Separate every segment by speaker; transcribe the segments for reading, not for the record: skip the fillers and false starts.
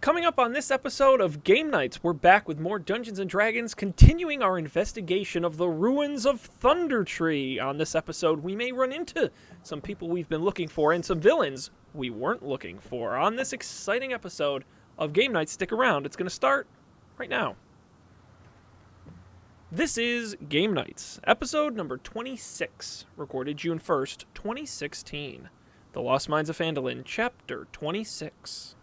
Speaker 1: Coming up on this episode of Game Nights, we're back with more Dungeons & Dragons, continuing our investigation of the ruins of Thundertree. On this episode, we may run into some people we've been looking for and some villains we weren't looking for. On this exciting episode of Game Nights, stick around. It's going to start right now. This is Game Nights, episode number 26, recorded June 1st, 2016. The Lost Mines of Phandelver, chapter 26.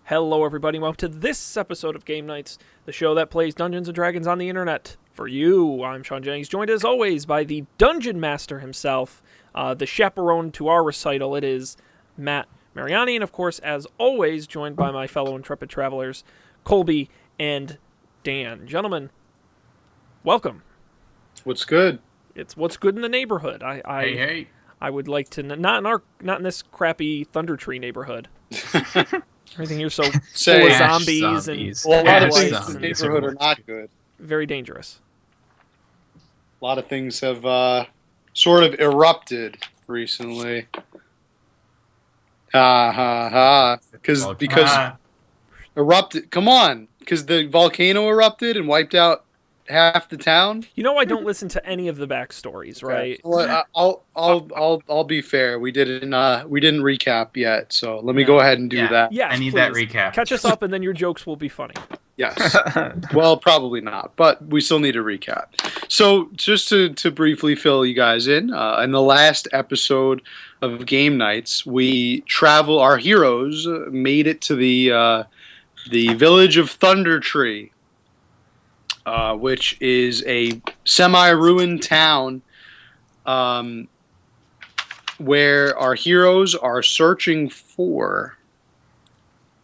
Speaker 1: Hello everybody, welcome to this episode of Game Nights, the show that plays Dungeons & Dragons on the internet for you. I'm Shaun Jennings, joined as always by the Dungeon Master himself, the chaperone to our recital. It is Matt Mariani, and of course, as always, joined by my fellow intrepid travelers, Colby and Dan. Gentlemen, welcome.
Speaker 2: What's good?
Speaker 1: It's what's good in the neighborhood.
Speaker 3: Hey.
Speaker 1: I would like to not in this crappy Thundertree neighborhood. Everything here's so full of zombies and
Speaker 2: well, a lot of things
Speaker 1: zombies
Speaker 2: in the neighborhood are not good.
Speaker 1: Very dangerous.
Speaker 2: A lot of things have sort of erupted recently. Because erupted. Come on, because the volcano erupted and wiped out half the town.
Speaker 1: You know, I don't listen to any of the backstories, right?
Speaker 2: Well, I'll be fair. We didn't recap yet, so let me go ahead and do that.
Speaker 1: Yes,
Speaker 3: I need
Speaker 1: please.
Speaker 3: that recap.
Speaker 1: Catch us up, and then your jokes will be funny.
Speaker 2: Yes. Well, probably not, but we still need a recap. So, just to briefly fill you guys in the last episode of Game Nights, our heroes made it to the village of Thundertree. Which is a semi-ruined town where our heroes are searching for...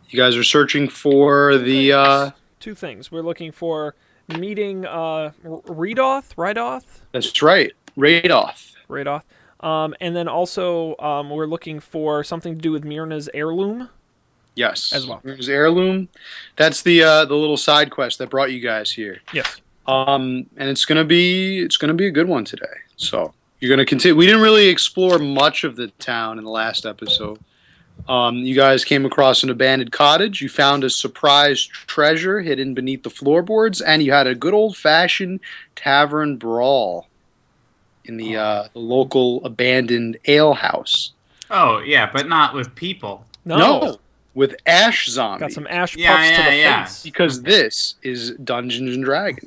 Speaker 2: You guys are searching for the...
Speaker 1: Two things. We're looking for meeting Reidoth?
Speaker 2: That's right. Reidoth.
Speaker 1: And then also we're looking for something to do with Myrna's heirloom.
Speaker 2: Yes.
Speaker 1: As well.
Speaker 2: Myrna's heirloom. That's the little side quest that brought you guys here.
Speaker 1: Yes.
Speaker 2: And it's gonna be a good one today. So you're gonna continue. We didn't really explore much of the town in the last episode. You guys came across an abandoned cottage. You found a surprise treasure hidden beneath the floorboards, and you had a good old-fashioned tavern brawl in the local abandoned ale house.
Speaker 3: Oh yeah, but not with people.
Speaker 2: No. With ash zombies.
Speaker 1: Got some ash puffs to the face.
Speaker 2: Because this is Dungeons & Dragons.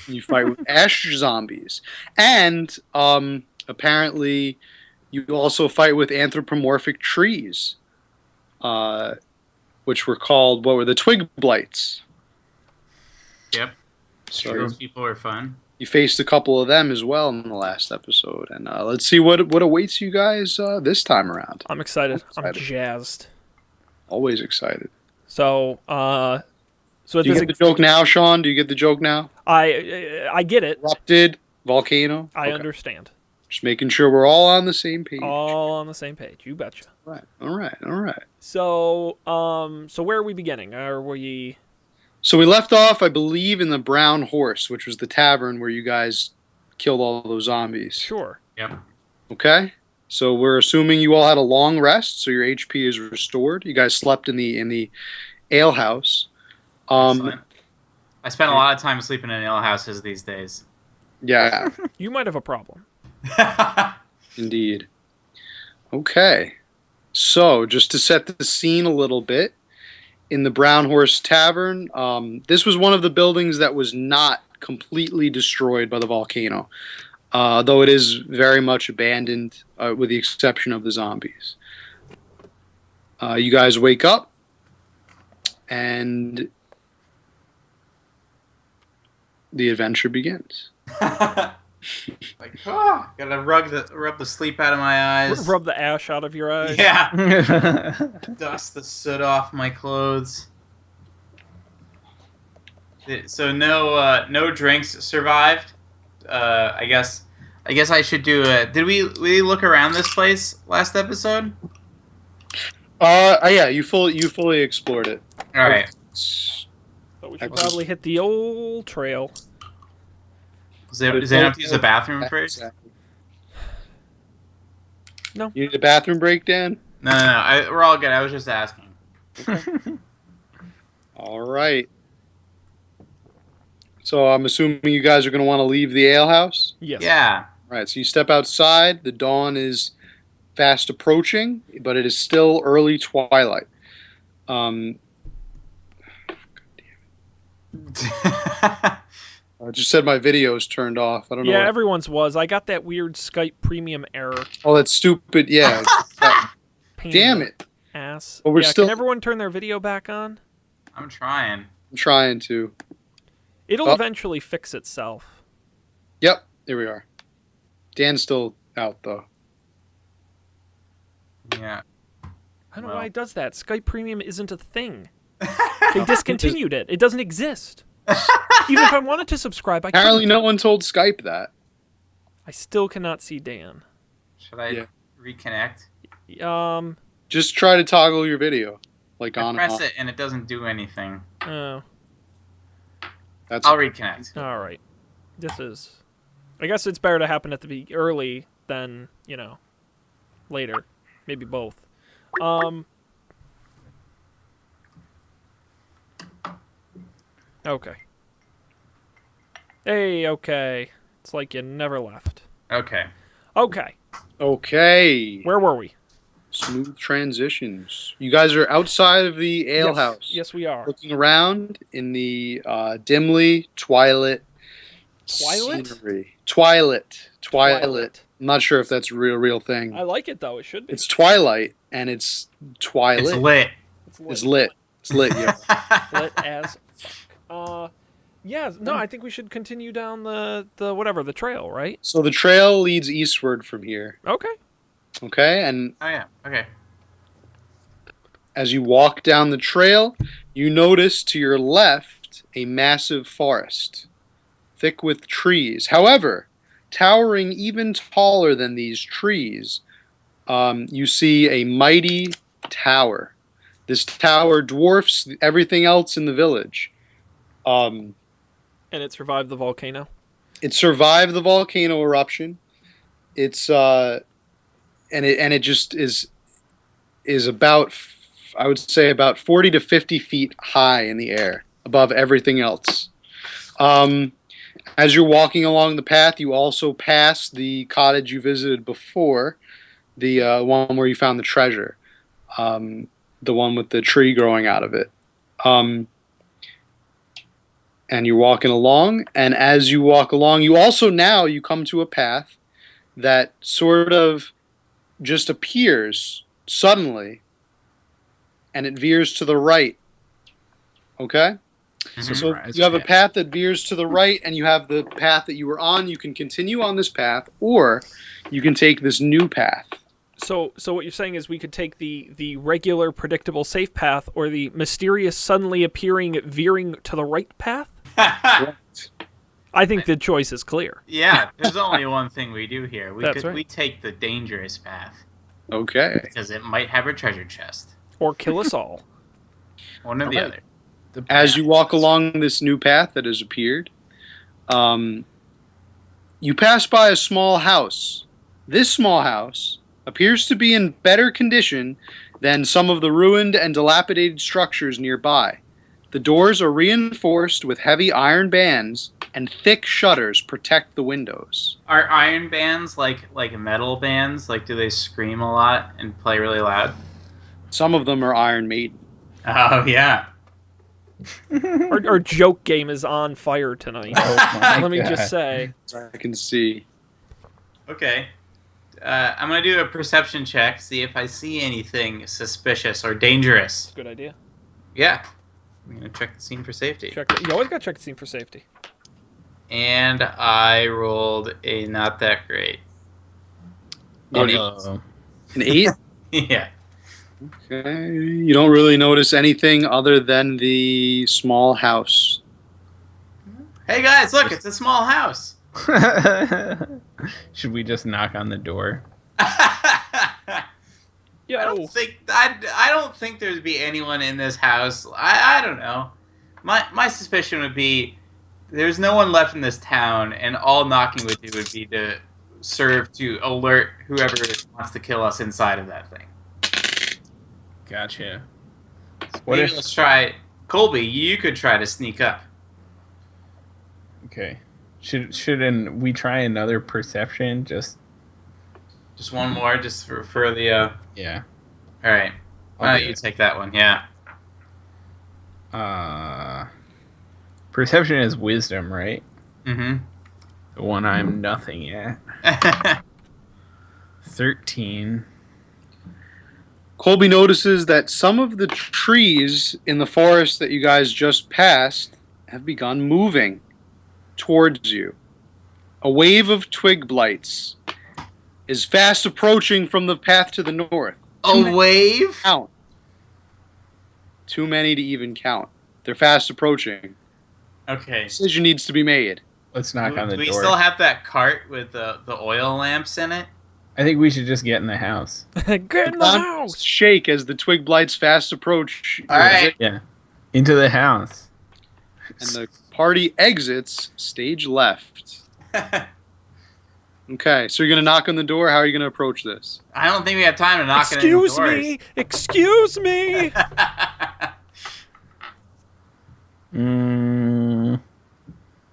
Speaker 2: You fight with ash zombies. And apparently you also fight with anthropomorphic trees. Which were called, what were the twig blights?
Speaker 3: Yep.
Speaker 2: So
Speaker 3: those people are fun.
Speaker 2: You faced a couple of them as well in the last episode. And let's see what awaits you guys this time around.
Speaker 1: I'm excited. I'm jazzed.
Speaker 2: Always excited.
Speaker 1: So, do
Speaker 2: you get the joke now, Shaun? Do you get the joke now?
Speaker 1: I get it.
Speaker 2: Erupted volcano.
Speaker 1: I understand.
Speaker 2: Just making sure we're all on the same page.
Speaker 1: All on the same page. You betcha.
Speaker 2: All right.
Speaker 1: So where are we beginning? Are we?
Speaker 2: So we left off, I believe, in the Brown Horse, which was the tavern where you guys killed all those zombies.
Speaker 1: Sure.
Speaker 3: Yep.
Speaker 2: Okay. So we're assuming you all had a long rest, so your HP is restored. You guys slept in the ale house.
Speaker 3: I spent a lot of time sleeping in ale houses these days.
Speaker 2: Yeah.
Speaker 1: You might have a problem.
Speaker 2: Indeed. Okay. So just to set the scene a little bit, in the Brown Horse Tavern, this was one of the buildings that was not completely destroyed by the volcano. Though it is very much abandoned, with the exception of the zombies. You guys wake up, and the adventure begins.
Speaker 3: Gotta rub the sleep out of my eyes.
Speaker 1: Rub the ash out of your eyes.
Speaker 3: Yeah. Dust the soot off my clothes. So no drinks survived. I guess I should do a... Did we look around this place last episode?
Speaker 2: Yeah, you fully explored it.
Speaker 3: All right.
Speaker 1: So we should probably hit the old trail.
Speaker 3: Does anyone have to use the bathroom first?
Speaker 2: Exactly.
Speaker 1: No.
Speaker 2: You need a bathroom break, Dan?
Speaker 3: No. We're all good. I was just asking.
Speaker 2: All right. So I'm assuming you guys are going to want to leave the alehouse?
Speaker 1: Yes.
Speaker 3: Yeah.
Speaker 2: All right, so you step outside. The dawn is fast approaching, but it is still early twilight. I just said my video is turned off. I don't know.
Speaker 1: Yeah, everyone's was. I got that weird Skype premium error.
Speaker 2: Oh, that's stupid. Yeah. Damn it.
Speaker 1: Ass.
Speaker 2: But we're still.
Speaker 1: Can everyone turn their video back on?
Speaker 3: I'm trying.
Speaker 2: I'm trying to.
Speaker 1: It'll eventually fix itself.
Speaker 2: Yep. Here we are. Dan's still out, though.
Speaker 3: Yeah.
Speaker 1: I don't know why it does that. Skype Premium isn't a thing. They discontinued it. It doesn't exist. Even if I wanted to subscribe, I couldn't.
Speaker 2: Apparently no one told Skype that.
Speaker 1: I still cannot see Dan.
Speaker 3: Should I reconnect?
Speaker 2: Just try to toggle your video. Like
Speaker 3: I
Speaker 2: on
Speaker 3: press
Speaker 2: and off.
Speaker 3: it and it doesn't do anything.
Speaker 1: Oh.
Speaker 3: I'll reconnect.
Speaker 1: All right. This is... I guess it's better to happen at the early than, later. Maybe both. Okay. Hey, okay. It's like you never left.
Speaker 3: Okay.
Speaker 1: Okay.
Speaker 2: Okay.
Speaker 1: Where were we?
Speaker 2: Smooth transitions. You guys are outside of the alehouse.
Speaker 1: Yes, we are.
Speaker 2: Looking around in the dimly twilight scenery. Twilight. I'm not sure if that's a real thing.
Speaker 1: I like it, though. It should be.
Speaker 2: It's twilight, and it's twilight.
Speaker 3: It's lit.
Speaker 2: It's lit. It's lit, yeah.
Speaker 1: Lit as fuck. Yeah, no, I think we should continue down the trail, right?
Speaker 2: So the trail leads eastward from here.
Speaker 1: Okay.
Speaker 2: Okay, and
Speaker 3: Oh, yeah. Okay.
Speaker 2: as you walk down the trail, you notice to your left a massive forest, thick with trees. However, towering even taller than these trees, you see a mighty tower. This tower dwarfs everything else in the village.
Speaker 1: And it survived the volcano?
Speaker 2: It survived the volcano eruption. It's and it just is about, I would say, about 40 to 50 feet high in the air above everything else. As you're walking along the path, you also pass the cottage you visited before, the one where you found the treasure, the one with the tree growing out of it. And you're walking along, and as you walk along, you come to a path that sort of just appears suddenly, and it veers to the right. Okay? So you have a path that veers to the right, and you have the path that you were on. You can continue on this path, or you can take this new path.
Speaker 1: So what you're saying is we could take the regular, predictable, safe path, or the mysterious, suddenly appearing, veering to the right path?
Speaker 2: Right.
Speaker 1: I think the choice is clear.
Speaker 3: Yeah, there's only one thing we do here.
Speaker 1: Right.
Speaker 3: We take the dangerous path.
Speaker 2: Okay.
Speaker 3: Because it might have a treasure chest.
Speaker 1: Or kill us all.
Speaker 3: One or the other.
Speaker 2: As you walk along this new path that has appeared, you pass by a small house. This small house appears to be in better condition than some of the ruined and dilapidated structures nearby. The doors are reinforced with heavy iron bands, and thick shutters protect the windows.
Speaker 3: Are iron bands like metal bands? Like, do they scream a lot and play really loud?
Speaker 2: Some of them are Iron Maiden.
Speaker 3: Oh, yeah.
Speaker 1: Our joke game is on fire tonight. Let me just say.
Speaker 2: I can see.
Speaker 3: Okay. I'm going to do a perception check, see if I see anything suspicious or dangerous.
Speaker 1: Good idea.
Speaker 3: Yeah. I'm going to check the scene for safety.
Speaker 1: You always got to check the scene for safety.
Speaker 3: And I rolled a not that great. An 8.
Speaker 2: An 8?
Speaker 3: Yeah.
Speaker 2: Okay. You don't really notice anything other than the small house.
Speaker 3: Hey guys, look, it's a small house.
Speaker 4: Should we just knock on the door?
Speaker 1: Yo.
Speaker 3: I don't think there'd be anyone in this house. I don't know. My suspicion would be there's no one left in this town, and all knocking would do would be to serve to alert whoever wants to kill us inside of that thing.
Speaker 4: Gotcha.
Speaker 3: Maybe let's try... Colby, you could try to sneak up.
Speaker 4: Okay. Shouldn't we try another perception? Just
Speaker 3: one more, just for the...
Speaker 4: Yeah.
Speaker 3: Alright. Why don't you take that one, yeah.
Speaker 4: Perception is wisdom, right?
Speaker 3: Mm-hmm.
Speaker 4: The one I'm nothing at. 13.
Speaker 2: Colby notices that some of the trees in the forest that you guys just passed have begun moving towards you. A wave of twig blights is fast approaching from the path to the north.
Speaker 3: A wave?
Speaker 2: Count. Too many to even count. They're fast approaching.
Speaker 3: Okay.
Speaker 2: Decision needs to be made.
Speaker 4: Let's knock on the
Speaker 3: Do
Speaker 4: door.
Speaker 3: we still have that cart with the oil lamps in it?
Speaker 4: I think we should just get in the house.
Speaker 1: Get in the house!
Speaker 2: Shake as the twig blights fast approach.
Speaker 3: All right.
Speaker 4: Yeah. Into the house.
Speaker 2: And the party exits stage left. Okay, so you're going to knock on the door? How are you going to approach this?
Speaker 3: I don't think we have time to knock on any doors.
Speaker 1: Excuse me!
Speaker 2: You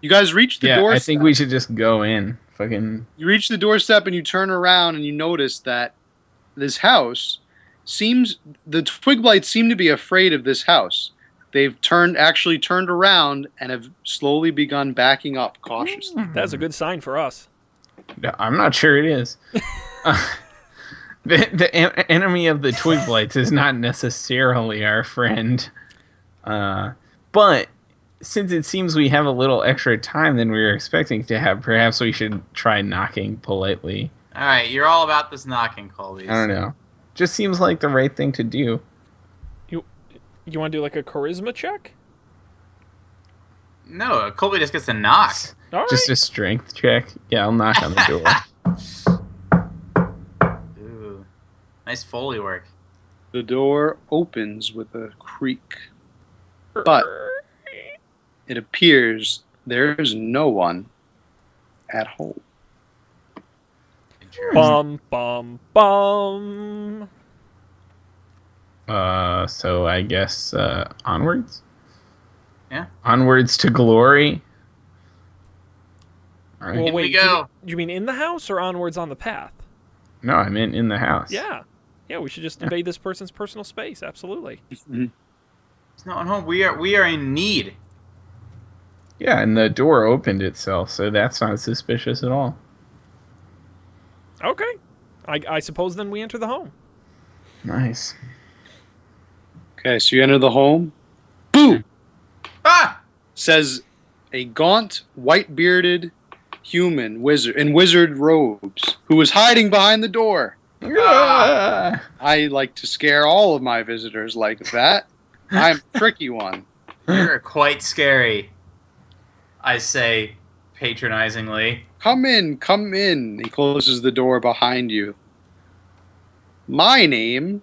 Speaker 2: guys reach the doorstep.
Speaker 4: I think we should just go in. Fucking.
Speaker 2: You reach the doorstep and you turn around and you notice that this house the twig blights seem to be afraid of this house. They've actually turned around and have slowly begun backing up cautiously.
Speaker 1: That's a good sign for us.
Speaker 4: I'm not sure it is. The enemy of the twig blights is not necessarily our friend. But since it seems we have a little extra time than we were expecting to have, perhaps we should try knocking politely.
Speaker 3: All right, you're all about this knocking, Colby.
Speaker 4: I don't know. Just seems like the right thing to do.
Speaker 1: You want to do like a charisma check?
Speaker 3: No, Colby just gets to knock.
Speaker 1: All right.
Speaker 4: Just a strength check. Yeah, I'll knock on the door.
Speaker 3: Ooh, nice Foley work.
Speaker 2: The door opens with a creak. But it appears there's no one at home.
Speaker 1: Bum, bum, bum.
Speaker 4: So I guess onwards?
Speaker 3: Yeah.
Speaker 4: Onwards to glory? All right.
Speaker 1: Well,
Speaker 3: In
Speaker 1: wait,
Speaker 3: we go.
Speaker 1: You mean in the house or onwards on the path?
Speaker 4: No, I meant in the house.
Speaker 1: Yeah. Yeah, we should just invade this person's personal space. Absolutely.
Speaker 3: There's no one home. We are in need.
Speaker 4: Yeah, and the door opened itself, so that's not suspicious at all.
Speaker 1: Okay. I suppose then we enter the home.
Speaker 4: Nice.
Speaker 2: Okay, so you enter the home. Boo!
Speaker 3: Ah!
Speaker 2: Says a gaunt, white-bearded human wizard in wizard robes who was hiding behind the door.
Speaker 4: Ah!
Speaker 2: I like to scare all of my visitors like that. I'm a tricky one.
Speaker 3: You're quite scary. I say patronizingly.
Speaker 2: Come in, come in. He closes the door behind you. My name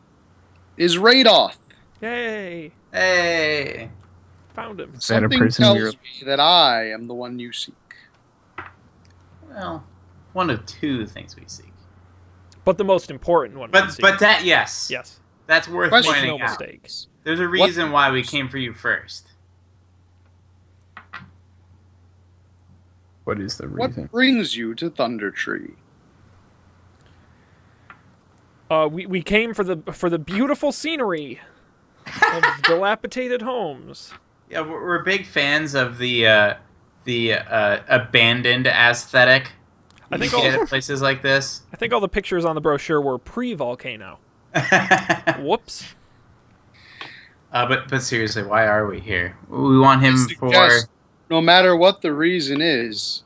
Speaker 2: is Reidoth.
Speaker 1: Yay.
Speaker 3: Hey.
Speaker 1: Found him.
Speaker 4: Is that a
Speaker 2: Something
Speaker 4: person
Speaker 2: tells
Speaker 4: you're...
Speaker 2: me that I am the one you seek.
Speaker 3: Well, one of two things we seek.
Speaker 1: But the most important one.
Speaker 3: But that, yes.
Speaker 1: Yes.
Speaker 3: That's worth
Speaker 2: Question.
Speaker 1: No
Speaker 3: pointing out.
Speaker 1: mistake.
Speaker 3: There's a reason why we came for you first.
Speaker 4: What is the reason?
Speaker 2: What brings you to Thundertree?
Speaker 1: We came for the beautiful scenery of dilapidated homes.
Speaker 3: Yeah, we're big fans of the abandoned aesthetic.
Speaker 1: I think
Speaker 3: you get
Speaker 1: all-
Speaker 3: at places like this.
Speaker 1: I think all the pictures on the brochure were pre-volcano. Whoops.
Speaker 3: But seriously, why are we here? We want him for.
Speaker 2: Suggest, no matter what the reason is,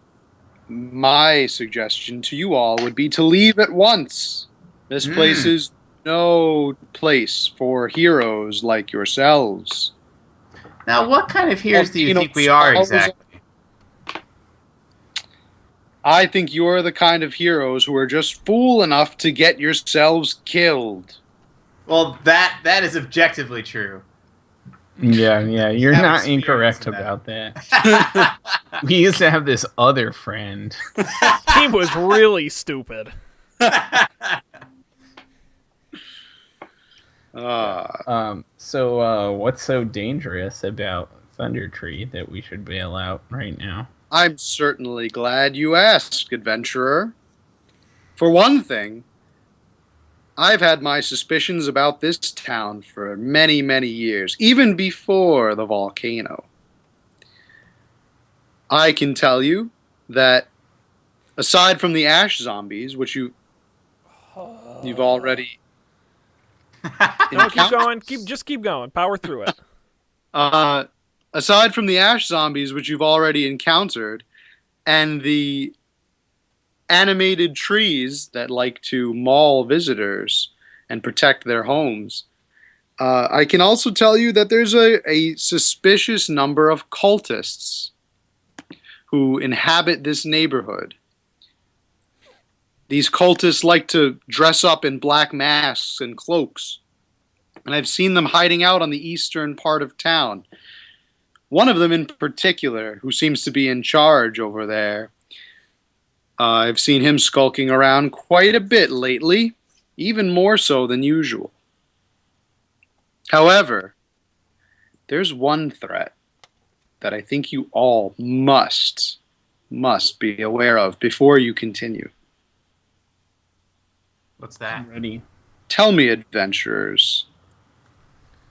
Speaker 2: my suggestion to you all would be to leave at once. This place is no place for heroes like yourselves.
Speaker 3: Now, what kind of heroes do you think we are exactly?
Speaker 2: I think you're the kind of heroes who are just fool enough to get yourselves killed.
Speaker 3: Well, that is objectively true.
Speaker 4: Yeah, you're
Speaker 3: Have
Speaker 4: not
Speaker 3: experience
Speaker 4: incorrect
Speaker 3: in that.
Speaker 4: about that. We used to have this other friend.
Speaker 1: He was really stupid.
Speaker 4: So what's so dangerous about Thundertree that we should bail out right now?
Speaker 2: I'm certainly glad you asked, adventurer. For one thing, I've had my suspicions about this town for many, many years, even before the volcano. I can tell you that aside from the ash zombies, which you've already
Speaker 1: No, keep going. Keep going. Power through it.
Speaker 2: aside from the ash zombies, which you've already encountered, and the animated trees that like to maul visitors and protect their homes, I can also tell you that there's a suspicious number of cultists who inhabit this neighborhood. These cultists like to dress up in black masks and cloaks, and I've seen them hiding out on the eastern part of town. One of them in particular, who seems to be in charge over there, I've seen him skulking around quite a bit lately, even more so than usual. However, there's one threat that I think you all must be aware of before you continue.
Speaker 3: What's that?
Speaker 4: I'm ready.
Speaker 2: Tell me, adventurers,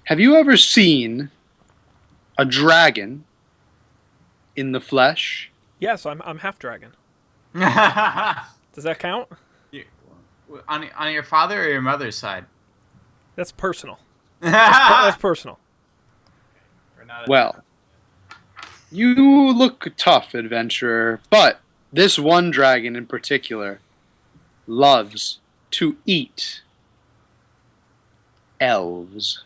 Speaker 2: have you ever seen a dragon in the flesh?
Speaker 1: Yes, I'm half dragon.
Speaker 3: on
Speaker 1: Does that count?
Speaker 3: your father or your mother's side?
Speaker 1: That's personal. That's personal.
Speaker 2: Well, you look tough, adventurer, but this one dragon in particular loves to eat elves.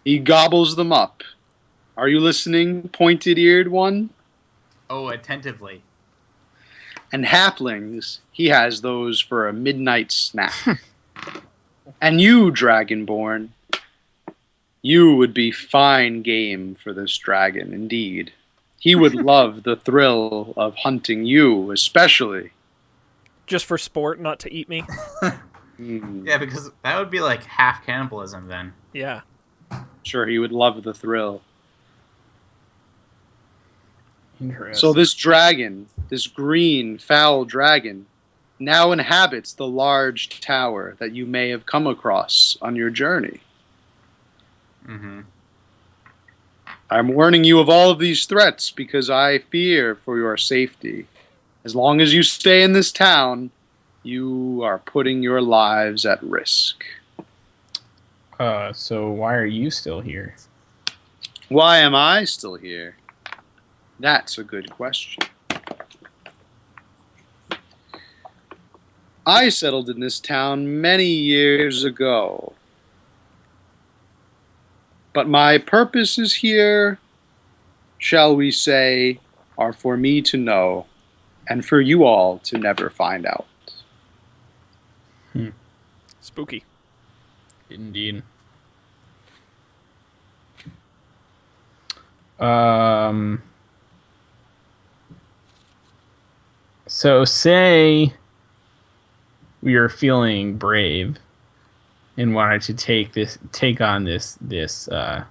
Speaker 2: He gobbles them up. Are you listening, pointed-eared one?
Speaker 3: Oh, attentively.
Speaker 2: And halflings, he has those for a midnight snack. And you, Dragonborn, you would be fine game for this dragon, indeed. He would love the thrill of hunting you, especially.
Speaker 1: Just for sport, not to eat me.
Speaker 3: Yeah, because that would be like half cannibalism then.
Speaker 1: Yeah.
Speaker 2: Sure, he would love the thrill.
Speaker 4: Interesting.
Speaker 2: So this dragon, this green, foul dragon, now inhabits the large tower that you may have come across on your journey.
Speaker 3: Mm-hmm.
Speaker 2: I'm warning you of all of these threats because I fear for your safety. As long as you stay in this town, you are putting your lives at risk.
Speaker 4: So why are you still here?
Speaker 2: Why am I still here? That's a good question. I settled in this town many years ago. But my purposes here, shall we say, are for me to know, and for you all to never find out.
Speaker 1: Spooky.
Speaker 4: Indeed. So say we are feeling brave and wanted to take on this
Speaker 3: Yeah,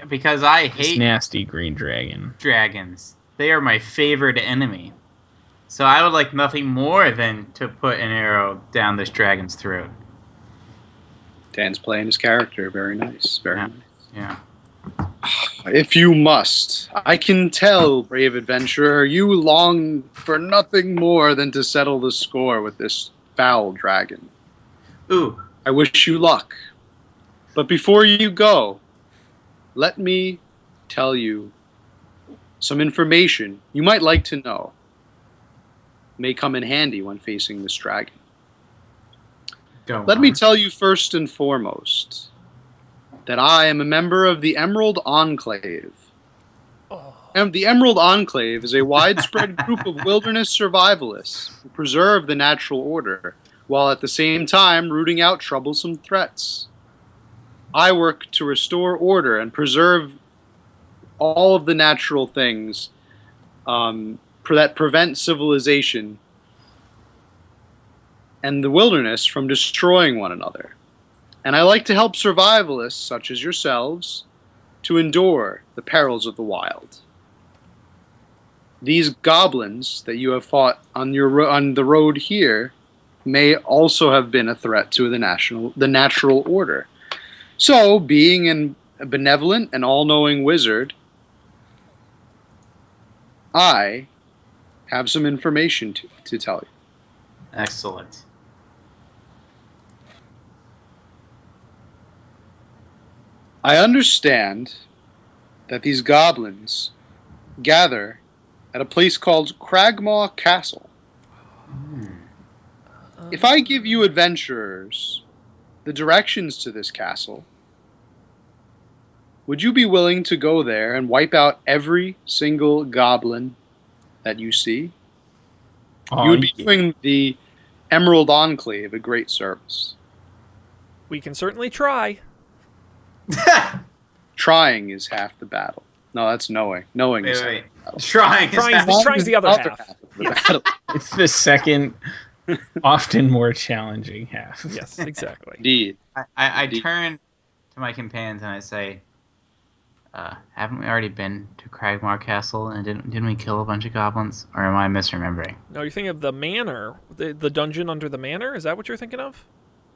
Speaker 3: because I
Speaker 4: this
Speaker 3: hate
Speaker 4: nasty green dragon.
Speaker 3: dragons. They are my favorite enemy. So I would like nothing more than to put an arrow down this dragon's throat.
Speaker 2: Dan's playing his character. Very nice. Very
Speaker 3: Yeah.
Speaker 2: nice.
Speaker 3: Yeah.
Speaker 2: If you must, I can tell, brave adventurer, you long for nothing more than to settle the score with this foul dragon.
Speaker 3: Ooh.
Speaker 2: I wish you luck. But before you go, let me tell you some information you might like to know. May come in handy when facing this dragon.
Speaker 3: Go
Speaker 2: Let
Speaker 3: on.
Speaker 2: me tell you first and foremost that I am a member of the Emerald Enclave. And the Emerald Enclave is a widespread group of wilderness survivalists who preserve the natural order, while at the same time rooting out troublesome threats. I work to restore order and preserve all of the natural things that prevent civilization and the wilderness from destroying one another. and I like to help survivalists such as yourselves to endure the perils of the wild. These goblins that you have fought on the road here may also have been a threat to the natural order. So, being a benevolent and all-knowing wizard, I have some information to tell you.
Speaker 3: Excellent.
Speaker 2: I understand that these goblins gather at a place called Cragmaw Castle. If I give you adventurers the directions to this castle, would you be willing to go there and wipe out every single goblin that you see? You would be doing the Emerald Enclave a great service.
Speaker 1: We can certainly try.
Speaker 2: Trying is half the battle. No, that's knowing. Knowing is half the battle.
Speaker 1: Trying's the other half.
Speaker 2: of the battle.
Speaker 4: It's the second, often more challenging half.
Speaker 1: Yes, exactly.
Speaker 2: Indeed.
Speaker 3: I turn to my companions and I say, haven't we already been to Cragmore Castle and didn't we kill a bunch of goblins? Or am I misremembering?
Speaker 1: No, you're thinking of the manor, the dungeon under the manor? Is that what you're thinking of?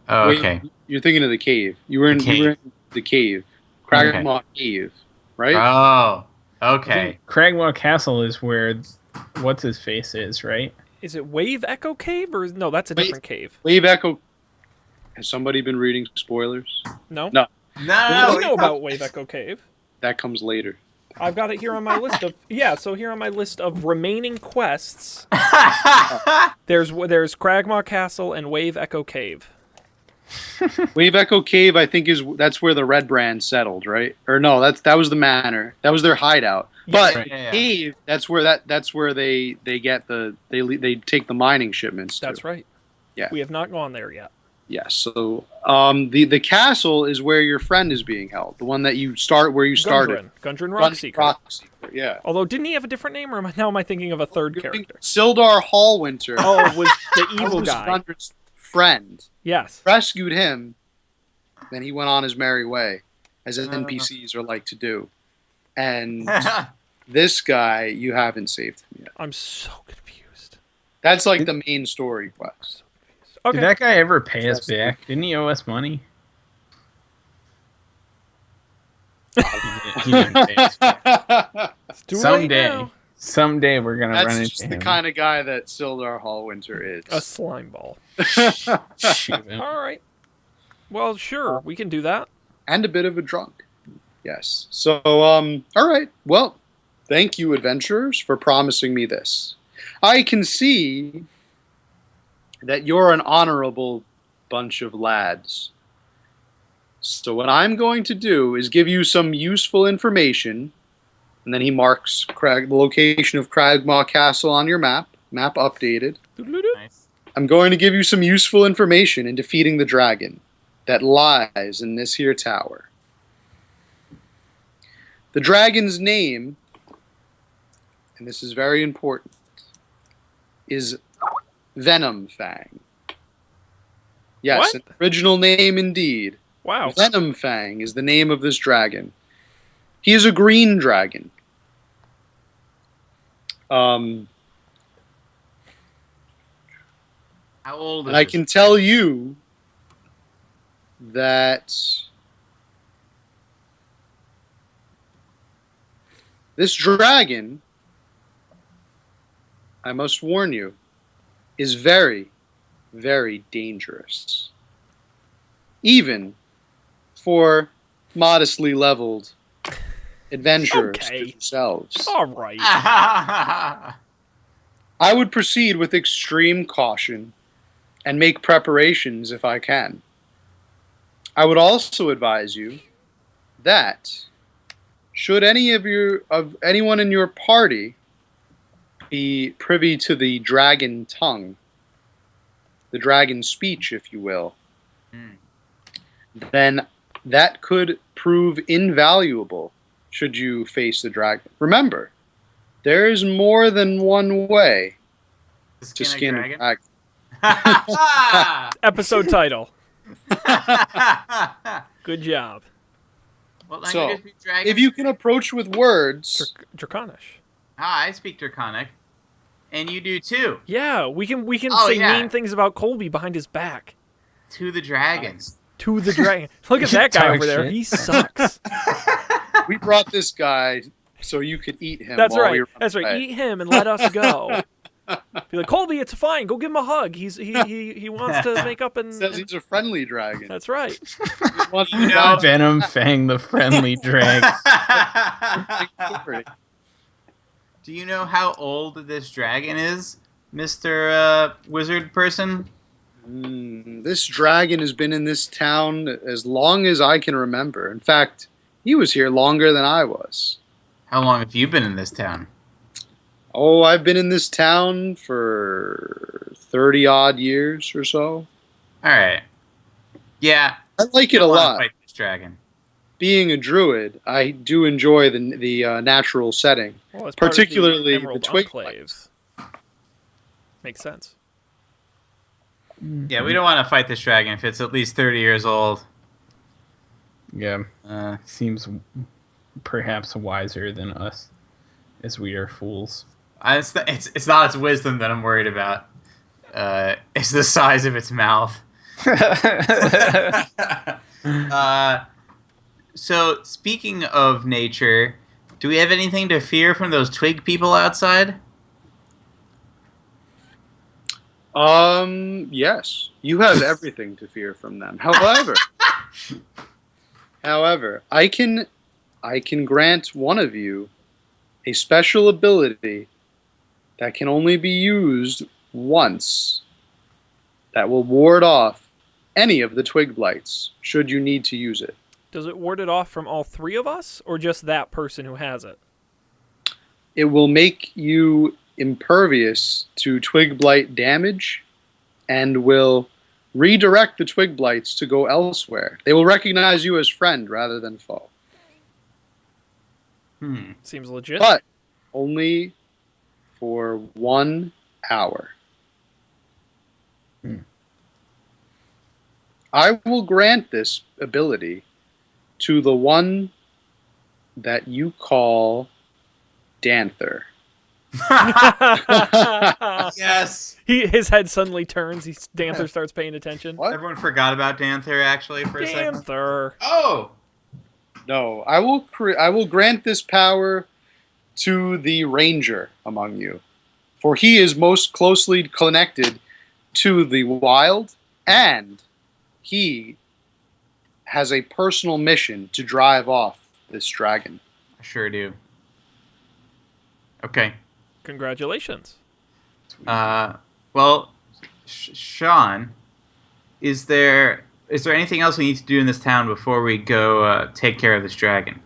Speaker 3: Oh,
Speaker 2: Wait,
Speaker 3: okay.
Speaker 2: You're thinking of the cave. You were in the cave. Cragmaw Cave, right?
Speaker 3: Oh, okay.
Speaker 4: Cragmore Castle is where what's-his-face is, right?
Speaker 1: Is it Wave Echo Cave? Or no, that's a different cave.
Speaker 2: Wave Echo. Has somebody been reading spoilers?
Speaker 1: No?
Speaker 2: No.
Speaker 3: No,
Speaker 1: We know about Wave Echo Cave.
Speaker 2: That comes later.
Speaker 1: I've got it here on my list of... Yeah, so here on my list of remaining quests, there's Cragmaw Castle and Wave Echo Cave.
Speaker 2: Wave Echo Cave, I think, that's where the Red Brand settled, right? Or no, that was the manor. That was their hideout. But
Speaker 3: right. Yeah.
Speaker 2: Cave, that's where they get they take the mining shipments.
Speaker 1: That's right.
Speaker 2: Yeah.
Speaker 1: We have not gone there yet.
Speaker 2: Yes. So the castle is where your friend is being held. The one that you started.
Speaker 1: Gundren Rockseeker.
Speaker 2: Yeah.
Speaker 1: Although, didn't he have a different name, or am I thinking of a third character?
Speaker 2: Sildar Hallwinter.
Speaker 1: Oh, it was the evil guy.
Speaker 2: Gundren's friend.
Speaker 1: Yes.
Speaker 2: Rescued him. Then he went on his merry way, as NPCs are like to do. And this guy, you haven't saved him yet.
Speaker 1: I'm so confused.
Speaker 2: That's like the main story quest.
Speaker 1: Okay.
Speaker 4: Did that guy ever pay us back? Didn't he owe us money? He didn't pay us back.
Speaker 1: It's too late now.
Speaker 4: Someday we're going to run into him.
Speaker 2: That's just the kind of guy that Sildar Hallwinter is.
Speaker 1: A slime ball.
Speaker 4: Shoot him.
Speaker 1: All right. Well, sure, we can do that.
Speaker 2: And a bit of a drunk. Yes. So, all right. Well, thank you, adventurers, for promising me this. I can see that you're an honorable bunch of lads. So what I'm going to do is give you some useful information, and then he marks the location of Cragmaw Castle on your map updated.
Speaker 3: Nice.
Speaker 2: I'm going to give you some useful information in defeating the dragon that lies in this here tower. The dragon's name, and this is very important, is Venom Fang. Yes,
Speaker 1: What?
Speaker 2: an original name indeed.
Speaker 1: Wow.
Speaker 2: Venom Fang is the name of this dragon. He is a green dragon.
Speaker 3: How old is
Speaker 2: And I
Speaker 3: this?
Speaker 2: can tell you that this dragon, I must warn you, is very, very dangerous. Even for modestly leveled adventurers
Speaker 1: Okay.
Speaker 2: themselves.
Speaker 1: All right.
Speaker 3: Ah.
Speaker 2: I would proceed with extreme caution and make preparations if I can. I would also advise you that should anyone in your party be privy to the dragon tongue, the dragon speech, if you will, then that could prove invaluable should you face the dragon. Remember, there is more than one way to skin a dragon.
Speaker 1: Episode title. Good job.
Speaker 3: What
Speaker 2: So,
Speaker 3: language speak dragon?
Speaker 2: if you can approach with words,
Speaker 1: Draconish.
Speaker 3: I speak Draconic, and you do too.
Speaker 1: Yeah, we can
Speaker 3: Oh,
Speaker 1: say
Speaker 3: yeah.
Speaker 1: mean things about Colby behind his back.
Speaker 3: To the dragons.
Speaker 1: To the dragon. Look at that guy
Speaker 4: Talk
Speaker 1: over there.
Speaker 4: shit.
Speaker 1: He sucks.
Speaker 2: we brought this guy so you could eat him.
Speaker 1: That's
Speaker 2: while
Speaker 1: right.
Speaker 2: We were
Speaker 1: That's right.
Speaker 2: away.
Speaker 1: Eat him and let us go. Be like, Colby, it's fine. Go give him a hug. He wants to make up and.
Speaker 2: Says he's a friendly dragon.
Speaker 1: That's right.
Speaker 2: He wants to
Speaker 3: know-
Speaker 4: Venom Fang, the friendly dragon.
Speaker 3: Do you know how old this dragon is, Mr. Wizard person?
Speaker 2: This dragon has been in this town as long as I can remember. In fact, he was here longer than I was.
Speaker 3: How long have you been in this town?
Speaker 2: Oh, I've been in this town for 30-odd years or so.
Speaker 3: All right. Yeah.
Speaker 2: I like it a
Speaker 3: I wanna
Speaker 2: lot.
Speaker 3: Fight this dragon.
Speaker 2: Being a druid, I do enjoy the natural setting.
Speaker 1: Well, it's part of
Speaker 2: Particularly the
Speaker 1: Emerald
Speaker 2: twig
Speaker 1: Enclave. Makes sense.
Speaker 3: Yeah, we don't want to fight this dragon if it's at least 30 years old.
Speaker 4: Yeah,
Speaker 3: Uh,
Speaker 4: seems perhaps wiser than us, as we are fools.
Speaker 3: it's not its wisdom that I'm worried about. It's the size of its mouth. So, speaking of nature, do we have anything to fear from those twig people outside?
Speaker 2: Yes, you have everything to fear from them. However, I can grant one of you a special ability that can only be used once. That will ward off any of the twig blights should you need to use it.
Speaker 1: Does it ward it off from all three of us, or just that person who has it?
Speaker 2: It will make you impervious to twig blight damage and will redirect the twig blights to go elsewhere. They will recognize you as friend rather than foe.
Speaker 1: Seems legit.
Speaker 2: But only for 1 hour. I will grant this ability to the one that you call Danther.
Speaker 3: Yes.
Speaker 1: His head suddenly turns. Danther starts paying attention.
Speaker 2: What?
Speaker 3: Everyone forgot about Danther actually for a second.
Speaker 1: Danther.
Speaker 3: Oh!
Speaker 2: No, I will grant this power to the ranger among you, for he is most closely connected to the wild, and he has a personal mission to drive off this dragon.
Speaker 3: I sure do. Okay.
Speaker 1: Congratulations.
Speaker 3: Well, Shaun, is there anything else we need to do in this town before we go take care of this dragon?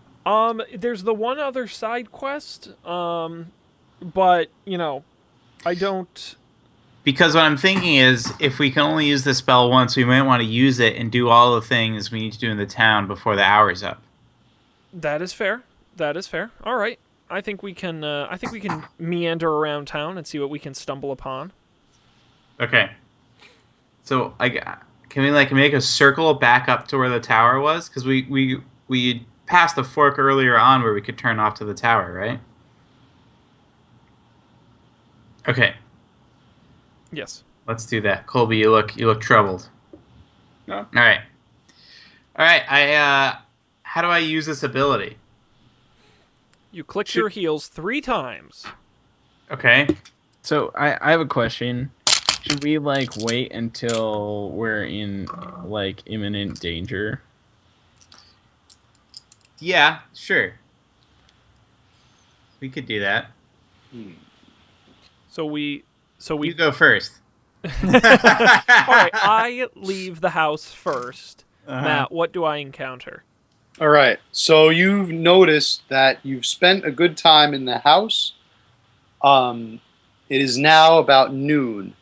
Speaker 1: There's the one other side quest. But I don't.
Speaker 3: Because what I'm thinking is, if we can only use the spell once, we might want to use it and do all the things we need to do in the town before the hour's up.
Speaker 1: That is fair. All right. I think we can meander around town and see what we can stumble upon.
Speaker 3: Okay. So can we make a circle back up to where the tower was? Because we passed the fork earlier on where we could turn off to the tower, right? Okay.
Speaker 1: Yes.
Speaker 3: Let's do that. Colby, you look troubled.
Speaker 4: No.
Speaker 3: All right. How do I use this ability?
Speaker 1: You click your heels 3 times.
Speaker 3: Okay.
Speaker 4: So I have a question. Should we wait until we're in imminent danger?
Speaker 3: Yeah, sure. We could do that.
Speaker 1: So we
Speaker 3: You go first.
Speaker 1: All right, I leave the house first.
Speaker 3: Uh-huh.
Speaker 1: Matt, what do I encounter?
Speaker 2: All right, so you've noticed that you've spent a good time in the house. It is now about noon.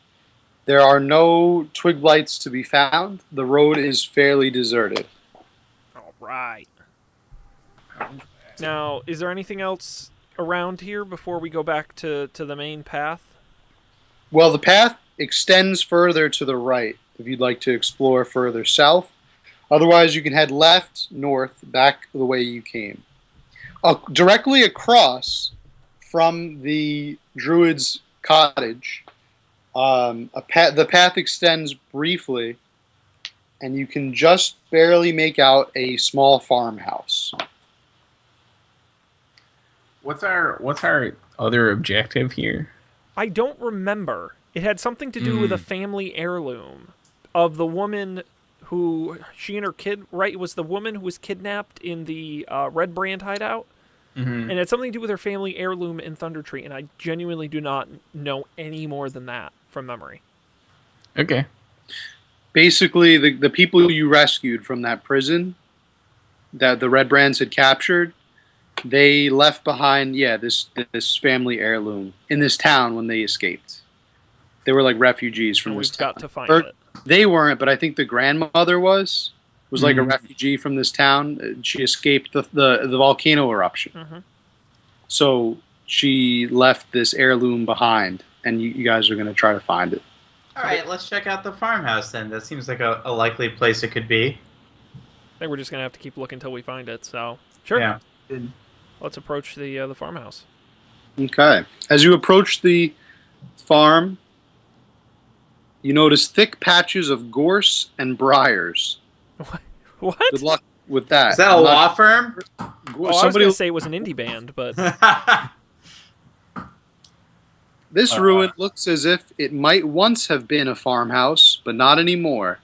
Speaker 2: There are no twig blights to be found. The road is fairly deserted.
Speaker 1: All right. Now, is there anything else around here before we go back to the main path?
Speaker 2: Well, the path extends further to the right if you'd like to explore further south. Otherwise, you can head left, north, back the way you came. Directly across from the druid's cottage, the path extends briefly, and you can just barely make out a small farmhouse.
Speaker 4: What's our other objective here?
Speaker 1: I don't remember. It had something to do with a family heirloom of the woman who, she and her kid, right? It was the woman who was kidnapped in the Red Brand hideout. And it had something to do with her family heirloom in Thundertree, and I genuinely do not know any more than that from memory.
Speaker 4: Okay.
Speaker 2: Basically, the people you rescued from that prison that the Red Brands had captured, they left behind, this family heirloom in this town when they escaped. They were like refugees from this town.
Speaker 1: We've got to find it.
Speaker 2: They weren't, but I think the grandmother was like a refugee from this town. She escaped the volcano eruption. So she left this heirloom behind, and you guys are going to try to find it.
Speaker 3: All right, let's check out the farmhouse then. That seems like a likely place it could be.
Speaker 1: I think we're just going to have to keep looking until we find it, so sure.
Speaker 3: Yeah.
Speaker 1: Let's approach the farmhouse.
Speaker 2: Okay. As you approach the farm, you notice thick patches of gorse and briars.
Speaker 1: What?
Speaker 2: Good luck with that.
Speaker 3: Is that a law firm?
Speaker 1: I was going to say it was an indie band, but...
Speaker 2: This ruin looks as if it might once have been a farmhouse, but not anymore.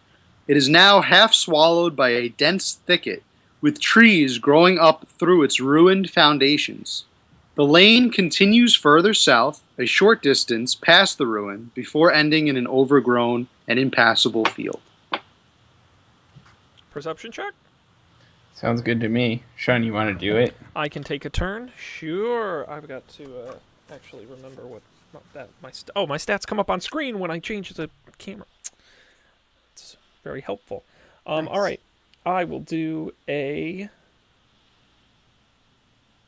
Speaker 2: It is now half swallowed by a dense thicket, with trees growing up through its ruined foundations. The lane continues further south, a short distance past the ruin, before ending in an overgrown and impassable field.
Speaker 1: Perception check?
Speaker 4: Sounds good to me. Shaun, you want to do it?
Speaker 1: I can take a turn? Sure. I've got to actually remember what my stats come up on screen when I change the camera. It's very helpful.
Speaker 3: Nice.
Speaker 1: All right. I will do a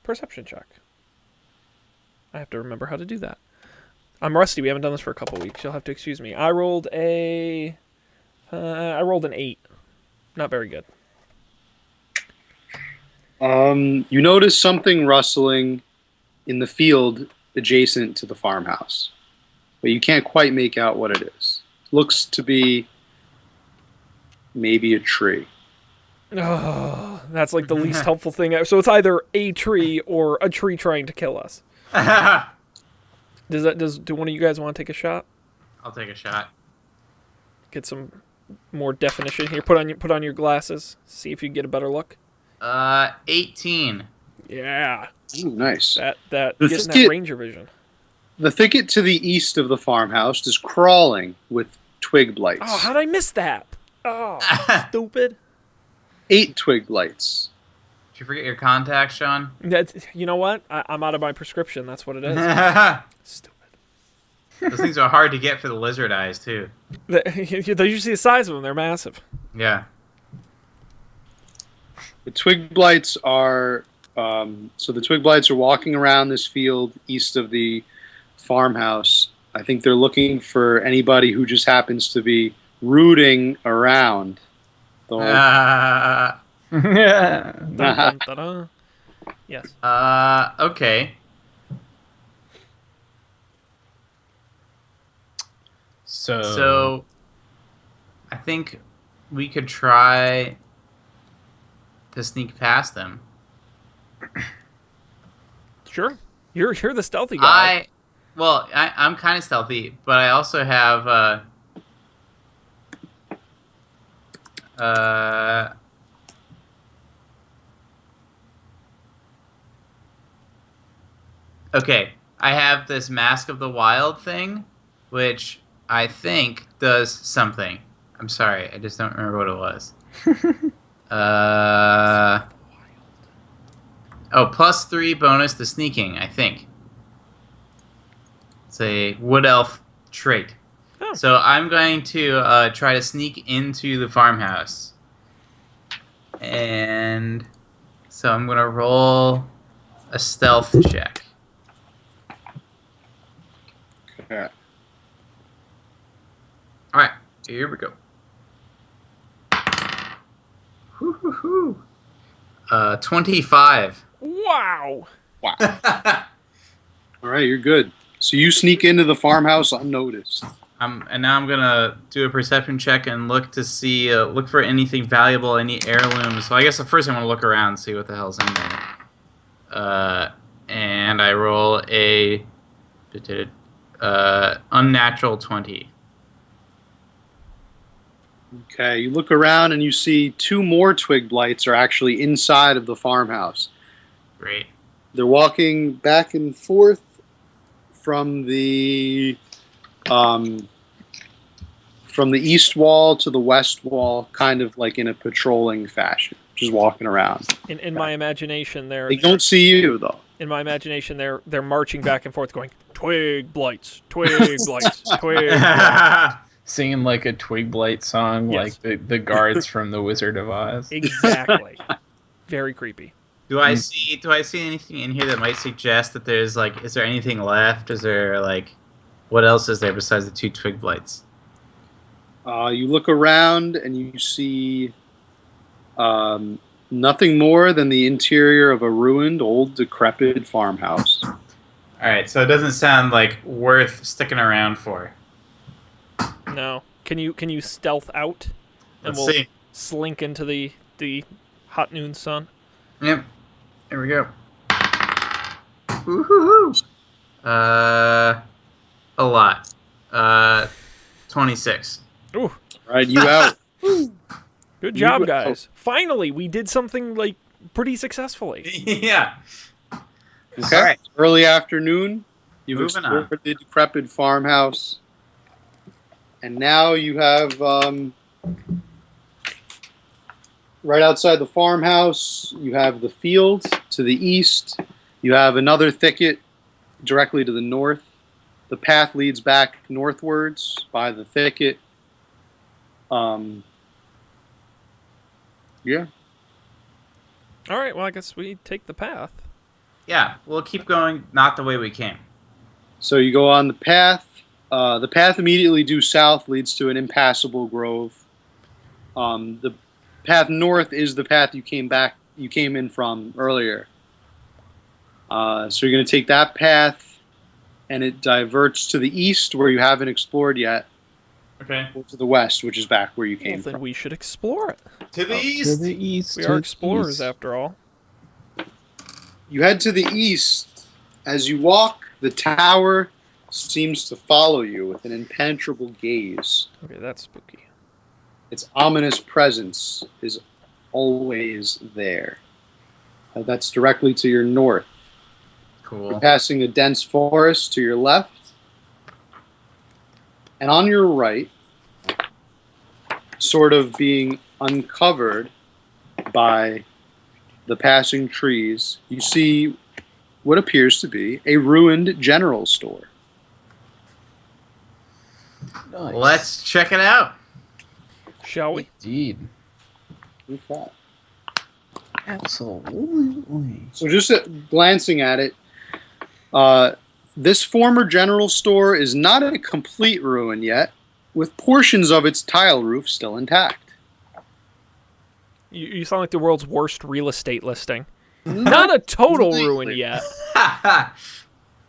Speaker 1: perception check. I have to remember how to do that. I'm rusty. We haven't done this for a couple weeks. You'll have to excuse me. I rolled an 8. Not very good.
Speaker 2: You notice something rustling in the field adjacent to the farmhouse, but you can't quite make out what it is. Looks to be maybe a tree.
Speaker 1: Oh, that's like the least helpful thing. So it's either a tree or a tree trying to kill us. Do one of you guys want to take a shot?
Speaker 3: I'll take a shot.
Speaker 1: Get some more definition here. Put on your glasses. See if you get a better look.
Speaker 3: 18.
Speaker 1: Yeah.
Speaker 2: Ooh, nice.
Speaker 1: That
Speaker 2: The
Speaker 1: getting that
Speaker 2: thicket-
Speaker 1: ranger vision.
Speaker 2: The thicket to the east of the farmhouse is crawling with twig blights.
Speaker 1: Oh, how did I miss that? Oh, stupid.
Speaker 2: 8 twig blights.
Speaker 3: Did you forget your contacts, Shaun?
Speaker 1: You know what? I'm out of my prescription. That's what it is. Stupid.
Speaker 3: Those things are hard to get for the lizard eyes, too.
Speaker 1: You see the size of them. They're massive.
Speaker 3: Yeah.
Speaker 2: The twig blights are walking around this field east of the farmhouse. I think they're looking for anybody who just happens to be rooting around. The whole-
Speaker 1: Dun, dun, dun, dun. Yes.
Speaker 3: Okay. So, I think we could try to sneak past them.
Speaker 1: Sure. You're the stealthy guy.
Speaker 3: I'm kind of stealthy, but I also have okay, I have this Mask of the Wild thing, which I think does something. I'm sorry, I just don't remember what it was. +3 bonus to sneaking, I think. It's a wood elf trait.
Speaker 1: Oh.
Speaker 3: So I'm going to try to sneak into the farmhouse. And so I'm going to roll a stealth check.
Speaker 2: Okay.
Speaker 3: Alright, here we go. Woohoo! 25.
Speaker 1: Wow.
Speaker 2: Wow. All right, you're good. So you sneak into the farmhouse unnoticed.
Speaker 3: And now I'm gonna do a perception check and look to see, look for anything valuable, any heirlooms. So I guess the first I want to look around and see what the hell's in there. And I roll a unnatural 20.
Speaker 2: Okay, you look around and you see 2 more twig blights are actually inside of the farmhouse.
Speaker 3: Great.
Speaker 2: They're walking back and forth from the east wall to the west wall, kind of like in a patrolling fashion, just walking around.
Speaker 1: In my imagination,
Speaker 2: They don't see you though.
Speaker 1: In my imagination, they're marching back and forth, going twig blights, twig blights, twig blights.
Speaker 4: Singing like a twig blight song,
Speaker 1: Yes.
Speaker 4: like the guards from The Wizard of Oz.
Speaker 1: Exactly. Very creepy.
Speaker 3: Do I see anything in here that might suggest that there's like, is there anything left? Is there like, what else is there besides the 2 twig blights?
Speaker 2: You look around and you see nothing more than the interior of a ruined, old, decrepit farmhouse.
Speaker 3: All right, so it doesn't sound like worth sticking around for.
Speaker 1: No. Can you stealth out? And
Speaker 3: Let's
Speaker 1: we'll
Speaker 3: see.
Speaker 1: slink into the hot noon sun.
Speaker 3: Yep. Here we go. Woohoo! A lot. 26.
Speaker 1: Ooh,
Speaker 2: Right, you out.
Speaker 1: good job,
Speaker 2: You-
Speaker 1: guys. Finally, we did something like pretty successfully.
Speaker 3: Yeah.
Speaker 2: Okay.
Speaker 3: All right.
Speaker 2: Early afternoon. You've
Speaker 3: Moving
Speaker 2: explored the decrepit farmhouse. And now you have, right outside the farmhouse, you have the field to the east. You have another thicket directly to the north. The path leads back northwards by the thicket. Yeah.
Speaker 1: All right, well, I guess we take the path.
Speaker 3: Yeah, we'll keep going not the way we came.
Speaker 2: So you go on the path. The path immediately due south leads to an impassable grove. The path north is the path you came in from earlier. So you're going to take that path, and it diverts to the east where you haven't explored yet,
Speaker 3: Okay.
Speaker 2: or to the west, which is back where you
Speaker 1: Well,
Speaker 2: came
Speaker 1: then
Speaker 2: from.
Speaker 1: we should explore it.
Speaker 3: To the
Speaker 4: To
Speaker 3: east.
Speaker 4: the east.
Speaker 1: We
Speaker 4: to
Speaker 1: are
Speaker 4: the
Speaker 1: explorers,
Speaker 4: east.
Speaker 1: after all.
Speaker 2: You head to the east. As you walk, the tower seems to follow you with an impenetrable gaze.
Speaker 1: Okay, that's spooky.
Speaker 2: Its ominous presence is always there. That's directly to your north.
Speaker 3: Cool.
Speaker 2: You're passing a dense forest to your left. And on your right, sort of being uncovered by the passing trees, you see what appears to be a ruined general store.
Speaker 4: Nice.
Speaker 3: Let's check it out.
Speaker 1: Shall we?
Speaker 4: Indeed.
Speaker 2: Okay.
Speaker 4: Absolutely.
Speaker 2: So just glancing at it, this former general store is not a complete ruin yet, with portions of its tile roof still intact.
Speaker 1: You sound like the world's worst real estate listing. Not a total ruin yet.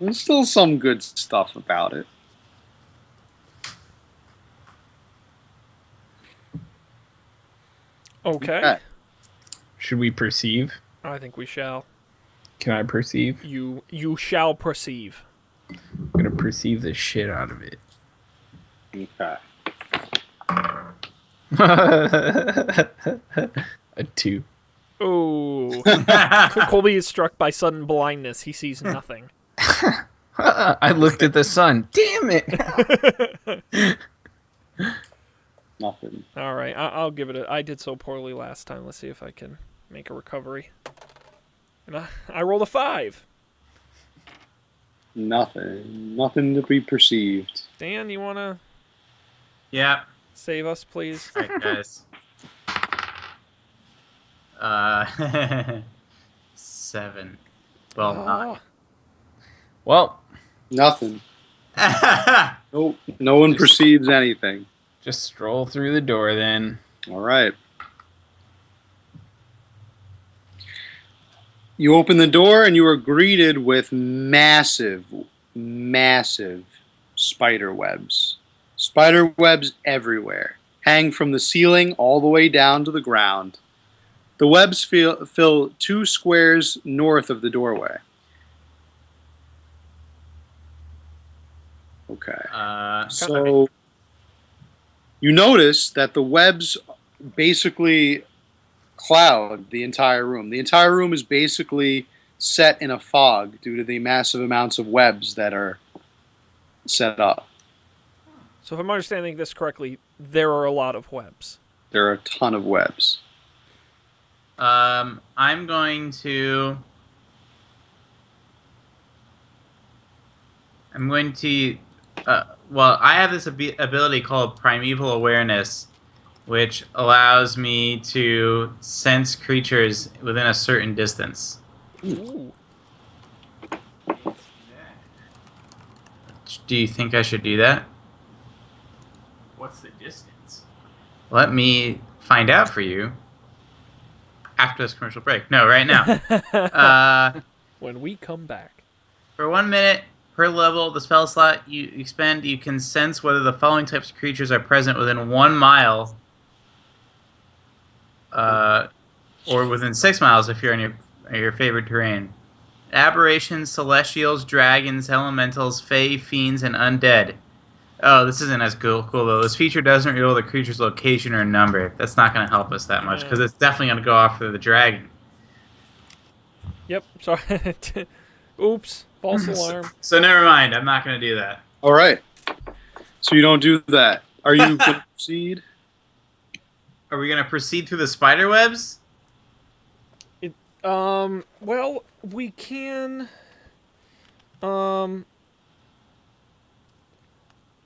Speaker 2: There's still some good stuff about it.
Speaker 1: Okay.
Speaker 4: Should we perceive?
Speaker 1: I think we shall.
Speaker 4: Can I perceive?
Speaker 1: You shall perceive.
Speaker 4: I'm gonna perceive the shit out of it.
Speaker 2: Okay.
Speaker 4: A 2.
Speaker 1: Oh. Colby is struck by sudden blindness. He sees nothing.
Speaker 4: I looked at the sun. Damn it!
Speaker 2: Nothing.
Speaker 1: All right, I'll give it I did so poorly last time. Let's see if I can make a recovery. And I rolled a 5.
Speaker 2: Nothing. Nothing to be perceived.
Speaker 1: Dan, you want to
Speaker 3: Yeah.
Speaker 1: save us, please?
Speaker 3: All right, guys. 7. Well, 9.
Speaker 4: Well,
Speaker 2: Nothing. Nope. No one perceives anything.
Speaker 4: just stroll through the door then.
Speaker 2: All right. You open the door and you are greeted with massive, massive spider webs. Spider webs everywhere, hang from the ceiling all the way down to the ground. The webs fill 2 squares north of the doorway. Okay. So you notice that the webs basically cloud the entire room. The entire room is basically set in a fog due to the massive amounts of webs that are set up.
Speaker 1: So if I'm understanding this correctly, there are a lot of webs.
Speaker 2: There are a ton of webs.
Speaker 3: I'm going to well, I have this ability called Primeval Awareness, which allows me to sense creatures within a certain distance.
Speaker 1: Ooh.
Speaker 3: Do you think I should do that?
Speaker 4: What's the distance?
Speaker 3: Let me find out for you after this commercial break. No, right now.
Speaker 1: When we come back.
Speaker 3: For 1 minute per level, the spell slot you expend, you can sense whether the following types of creatures are present within 1 mile, or within 6 miles if you're in your favorite terrain. Aberrations, celestials, dragons, elementals, fae, fiends, and undead. Oh, this isn't as cool though. This feature doesn't reveal the creature's location or number. That's not going to help us that much, because it's definitely going to go after the dragon.
Speaker 1: Yep, sorry. Oops, false alarm.
Speaker 3: So never mind, I'm not going to do that.
Speaker 2: All right. So you don't do that. Are you going to proceed?
Speaker 3: Are we going to proceed through the spider webs?
Speaker 1: Well, we can...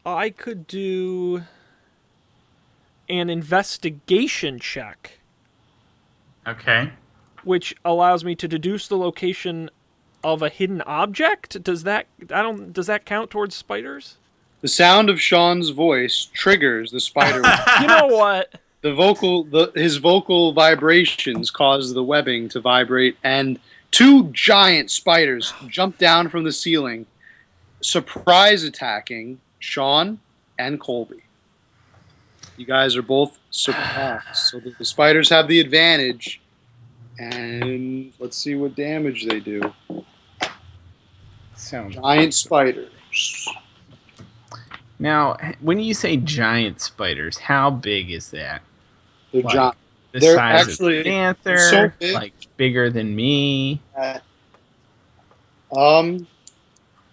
Speaker 1: I could do an investigation check,
Speaker 3: Okay.
Speaker 1: which allows me to deduce the location of a hidden object. Does that count towards spiders?
Speaker 2: The sound of Shaun's voice triggers the spider web.
Speaker 1: You know what?
Speaker 2: His vocal vibrations cause the webbing to vibrate, and 2 giant spiders jump down from the ceiling, surprise attacking Shaun and Colby. You guys are both surprised, so the spiders have the advantage. And let's see what damage they do. Giant spiders.
Speaker 4: Now, when you say giant spiders, how big is that?
Speaker 2: They're
Speaker 4: Like,
Speaker 2: giant.
Speaker 4: The
Speaker 2: They're
Speaker 4: size
Speaker 2: actually
Speaker 4: of a panther,
Speaker 2: so big.
Speaker 4: like bigger than me.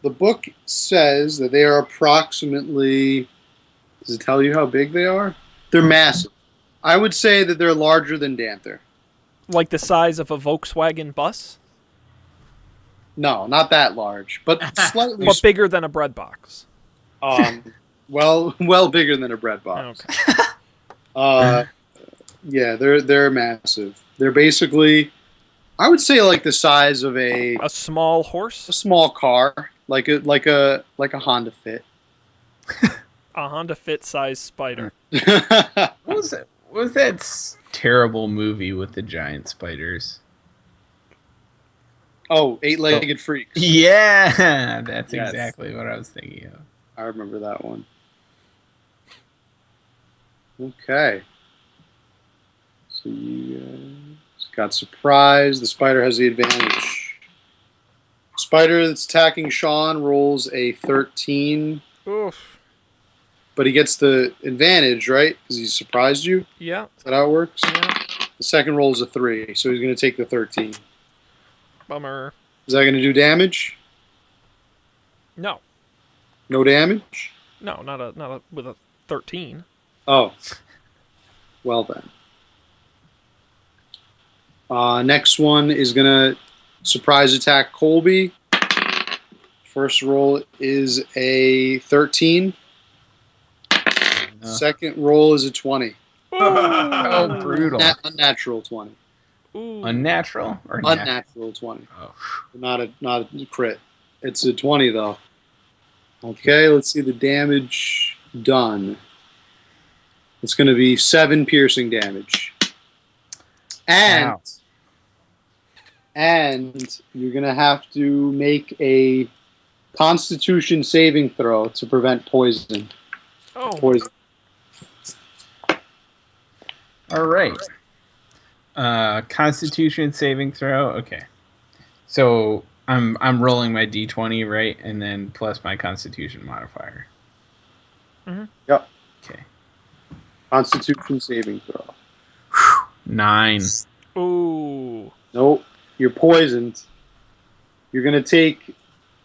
Speaker 2: The book says that they are approximately... Does it tell you how big they are? They're massive. I would say that they're larger than Danther.
Speaker 1: Like the size of a Volkswagen bus?
Speaker 2: No, not that large, but slightly.
Speaker 1: But bigger than a bread box.
Speaker 2: Well bigger than a bread box.
Speaker 1: Okay.
Speaker 2: Yeah, they're massive. They're basically, I would say, like the size of a
Speaker 1: small horse?
Speaker 2: a small car, like a Honda Fit.
Speaker 1: A Honda Fit size spider.
Speaker 4: What was that? What was that terrible movie with the giant spiders?
Speaker 2: Oh, 8-Legged Freaks.
Speaker 4: Yeah, that's
Speaker 2: Yes.
Speaker 4: exactly what I was thinking of.
Speaker 2: I remember that one. Okay. So you guys got surprised. The spider has the advantage. Spider that's attacking Shaun rolls a 13,
Speaker 1: Oof.
Speaker 2: but he gets the advantage, right? Because he surprised you?
Speaker 1: Yeah.
Speaker 2: Is that how it works?
Speaker 1: Yeah.
Speaker 2: The second roll is a 3, so he's going to take the 13.
Speaker 1: Bummer.
Speaker 2: Is that going to do damage?
Speaker 1: No.
Speaker 2: No damage?
Speaker 1: No, not a with a 13.
Speaker 2: Oh. Well then. Next one is going to surprise attack Colby. First roll is a 13. Second roll is a 20.
Speaker 4: Oh, brutal.
Speaker 2: Unnatural 20.
Speaker 1: Ooh.
Speaker 4: Unnatural or
Speaker 2: Unnatural 20.
Speaker 4: Oh.
Speaker 2: Not a crit. It's a 20 though. Okay, let's see the damage done. It's going to be 7 piercing damage. And
Speaker 4: Wow.
Speaker 2: And you're going to have to make a Constitution saving throw to prevent poison.
Speaker 1: Oh.
Speaker 2: Poison.
Speaker 4: All right. Constitution saving throw. Okay. So I'm rolling my d20, right, and then plus my Constitution modifier.
Speaker 1: Mm-hmm.
Speaker 2: Yep.
Speaker 4: Okay.
Speaker 2: Constitution saving throw.
Speaker 4: 9.
Speaker 1: Ooh.
Speaker 2: Nope. You're poisoned. You're gonna take.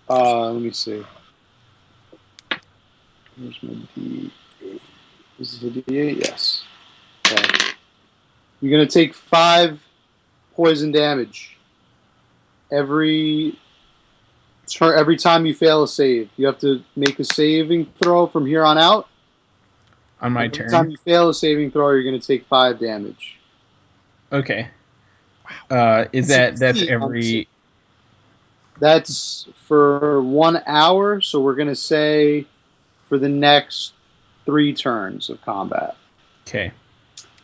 Speaker 2: Let me see. Here's my D8. Is this a D8? Yes. Okay. You're gonna take 5 poison damage every time you fail a save. You have to make a saving throw from here on out.
Speaker 4: On my
Speaker 2: Every
Speaker 4: turn.
Speaker 2: time you fail a saving throw, you're gonna take 5 damage.
Speaker 4: Okay. That's every...
Speaker 2: That's for 1 hour, so we're going to say for the next 3 turns of combat.
Speaker 4: Okay.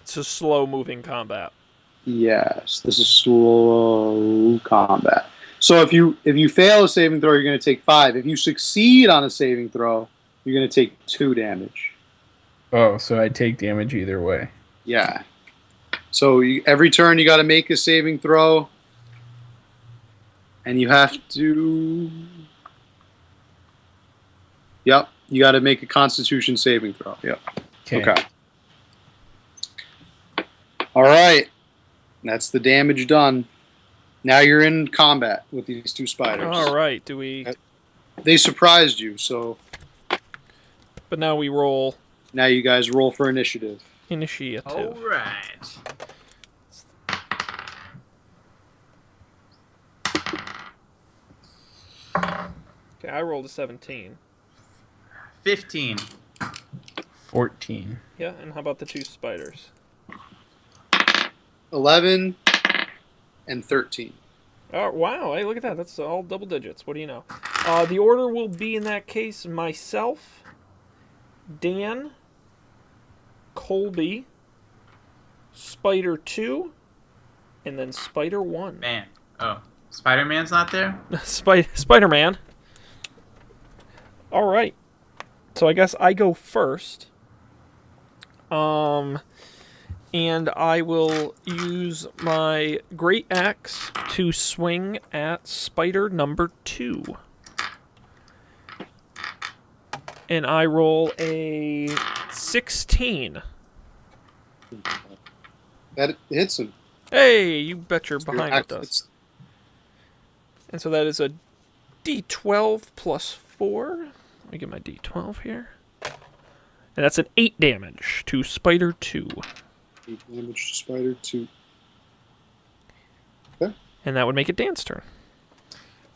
Speaker 1: It's a slow-moving combat.
Speaker 2: Yes, this is slow combat. So if you fail a saving throw, you're going to take 5. If you succeed on a saving throw, you're going to take 2 damage.
Speaker 4: Oh, so I take damage either way.
Speaker 2: Yeah. So every turn you got to make a saving throw, and you have to. Yep, you got to make a Constitution saving throw. Yep. Okay. All right, that's the damage done. Now you're in combat with these 2 spiders.
Speaker 1: All right. Do we?
Speaker 2: They surprised you, so
Speaker 1: But now we roll
Speaker 2: now you guys roll for initiative.
Speaker 1: initiative.
Speaker 3: All right.
Speaker 1: Okay, I rolled a 17.
Speaker 3: 15.
Speaker 4: 14.
Speaker 1: Yeah, and how about the 2 spiders?
Speaker 2: 11 and 13.
Speaker 1: Oh, wow. Hey, look at that. That's all double digits. What do you know? The order will be, in that case, myself, Dan, Colby, Spider 2, and then Spider 1.
Speaker 3: Man. Oh, Spider-Man's not there?
Speaker 1: Spider-Man. All right. So I guess I go first. And I will use my great axe to swing at spider number 2. And I roll a 16.
Speaker 2: That hits him.
Speaker 1: Hey, you bet you're behind with us.
Speaker 2: It's
Speaker 1: And so that is a D12 plus 4. Let me get my D12 here. And that's an 8 damage to Spider 2.
Speaker 2: 8 damage to Spider 2.
Speaker 1: And that would make it Dan's turn.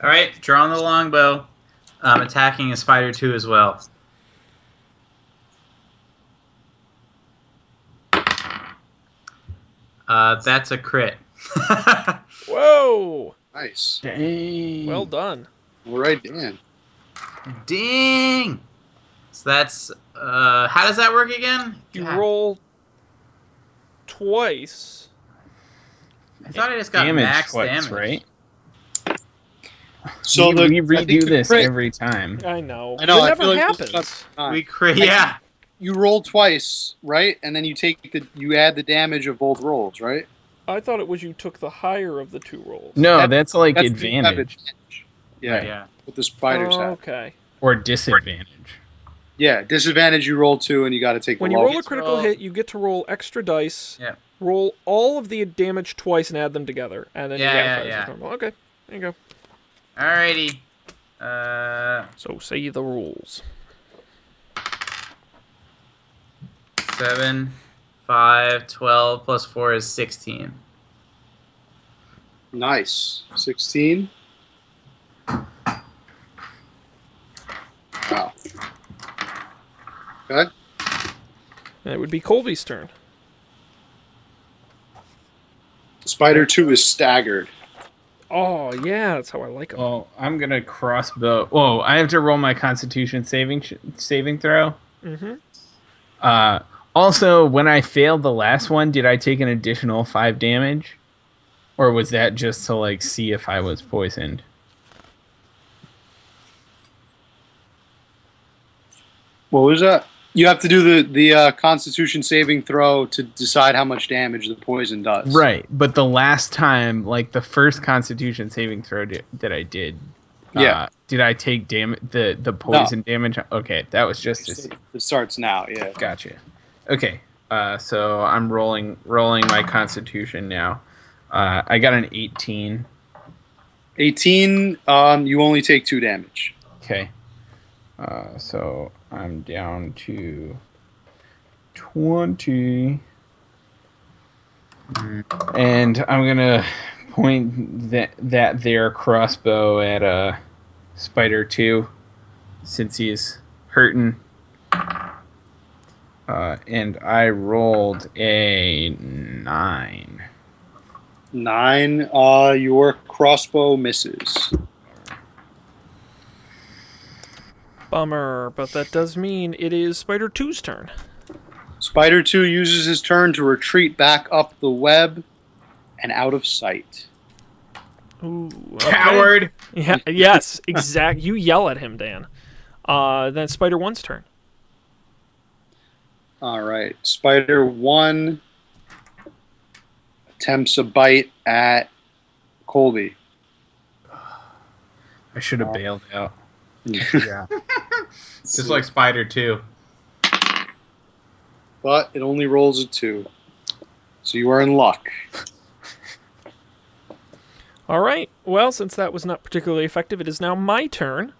Speaker 3: All right, drawing the longbow. Attacking a Spider 2 as well. That's a crit.
Speaker 1: Whoa!
Speaker 2: Nice.
Speaker 4: Dang.
Speaker 1: Well done.
Speaker 2: All right, Dan.
Speaker 3: Ding! So that's... how does that work again?
Speaker 1: You
Speaker 3: God.
Speaker 1: roll twice.
Speaker 3: I thought I just got
Speaker 4: damage
Speaker 3: max
Speaker 4: twice,
Speaker 3: damage.
Speaker 4: right?
Speaker 2: So
Speaker 4: we
Speaker 2: I think
Speaker 4: redo
Speaker 2: the
Speaker 4: this
Speaker 2: crit-
Speaker 4: every time.
Speaker 1: I know.
Speaker 2: I know.
Speaker 1: It
Speaker 2: I
Speaker 1: never
Speaker 2: feel like
Speaker 1: happens.
Speaker 3: We crit, yeah.
Speaker 2: You roll twice, right? And then you add the damage of both rolls, right?
Speaker 1: I thought it was you took the higher of the 2 rolls.
Speaker 4: No, that's like
Speaker 2: That's the
Speaker 4: advantage
Speaker 2: Yeah,
Speaker 3: Yeah.
Speaker 2: what the spiders
Speaker 1: Oh,
Speaker 2: have.
Speaker 1: okay.
Speaker 4: or disadvantage.
Speaker 2: Yeah, disadvantage. You roll 2, and you got to take
Speaker 1: When
Speaker 2: the
Speaker 1: you
Speaker 2: low.
Speaker 1: roll a critical hit, you get to roll extra dice.
Speaker 3: Yeah.
Speaker 1: Roll all of the damage twice and add them together, and then
Speaker 3: Yeah,
Speaker 1: you
Speaker 3: yeah,
Speaker 1: get normal. Okay, there you go.
Speaker 3: Alrighty.
Speaker 1: So say the rules.
Speaker 3: 7, 5, 12, plus 4 is 16.
Speaker 2: Nice. 16. Wow. Okay.
Speaker 1: And it would be Colby's turn.
Speaker 2: Spider 2 is staggered.
Speaker 1: Oh, yeah, that's how I like them.
Speaker 4: Oh, I'm gonna crossbow. Whoa, I have to roll my Constitution saving throw.
Speaker 1: Mm-hmm.
Speaker 4: Also, when I failed the last one, did I take an additional 5 damage? Or was that just to like see if I was poisoned?
Speaker 2: What was that? You have to do the Constitution saving throw to decide how much damage the poison does.
Speaker 4: Right, but the last time, like the first Constitution saving throw that I did,
Speaker 2: Yeah.
Speaker 4: did I take the poison damage? Okay, that was just
Speaker 2: It starts now. Yeah.
Speaker 4: gotcha. Okay, so I'm rolling my Constitution now. I got an 18.
Speaker 2: 18. You only take 2 damage.
Speaker 4: Okay, so I'm down to 20. And I'm gonna point that there crossbow at Spider 2, since he's hurting. And I rolled a 9.
Speaker 2: 9. Your crossbow misses.
Speaker 1: Bummer, but that does mean it is Spider 2's turn.
Speaker 2: Spider 2 uses his turn to retreat back up the web and out of sight.
Speaker 1: Ooh, okay.
Speaker 3: Coward!
Speaker 1: Yeah, yes, exact. You yell at him, Dan. Then Spider 1's turn.
Speaker 2: All right. Spider 1 attempts a bite at Colby.
Speaker 4: I should have bailed out.
Speaker 3: Yeah. Just like Spider 2.
Speaker 2: But it only rolls a 2. So you are in luck.
Speaker 1: All right. Well, since that was not particularly effective, it is now my turn.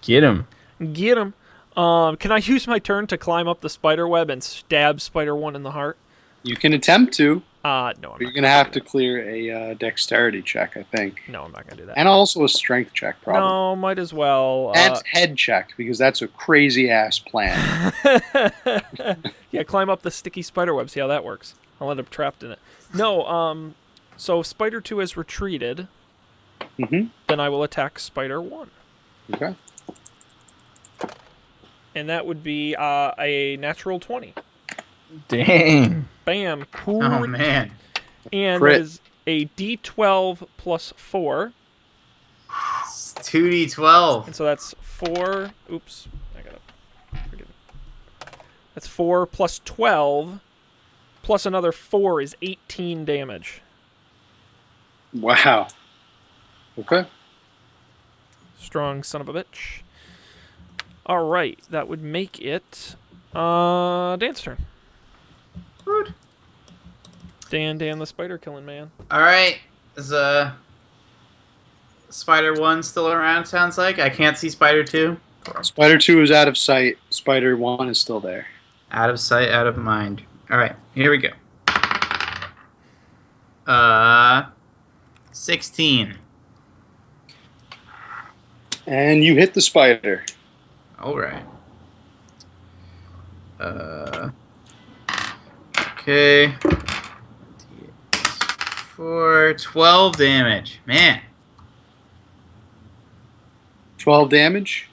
Speaker 4: Get him.
Speaker 1: Get him. Can I use my turn to climb up the spider web and stab Spider 1 in the heart?
Speaker 2: You can attempt to,
Speaker 1: No, I'm
Speaker 2: but
Speaker 1: not
Speaker 2: you're going to have to clear a dexterity check, I think.
Speaker 1: No, I'm not going to do that.
Speaker 2: And also a strength check, probably.
Speaker 1: No, might as well.
Speaker 2: And head check, because that's a crazy-ass plan.
Speaker 1: Yeah, climb up the sticky spider web, see how that works. I'll end up trapped in it. No, so Spider 2 has retreated.
Speaker 2: Mm-hmm.
Speaker 1: Then I will attack Spider 1.
Speaker 2: Okay.
Speaker 1: And that would be a natural 20.
Speaker 4: Dang.
Speaker 1: Bam.
Speaker 3: Oh, man.
Speaker 1: And
Speaker 2: Crit.
Speaker 1: it is a D12 plus 4.
Speaker 3: It's 2d12.
Speaker 1: And so that's 4. Oops. I got to forget it. That's 4 plus 12. Plus another 4 is 18 damage.
Speaker 2: Wow. Okay.
Speaker 1: Strong son of a bitch. All right. That would make it Dan's turn.
Speaker 3: Rude.
Speaker 1: Dan the spider killing man.
Speaker 3: Alright. Is Spider 1 still around, sounds like? I can't see Spider 2.
Speaker 2: Spider 2 is out of sight. Spider 1 is still there.
Speaker 3: Out of sight, out of mind. Alright, here we go. 16.
Speaker 2: And you hit the spider.
Speaker 3: Alright. Okay. For 12 damage. Man.
Speaker 2: 12 damage.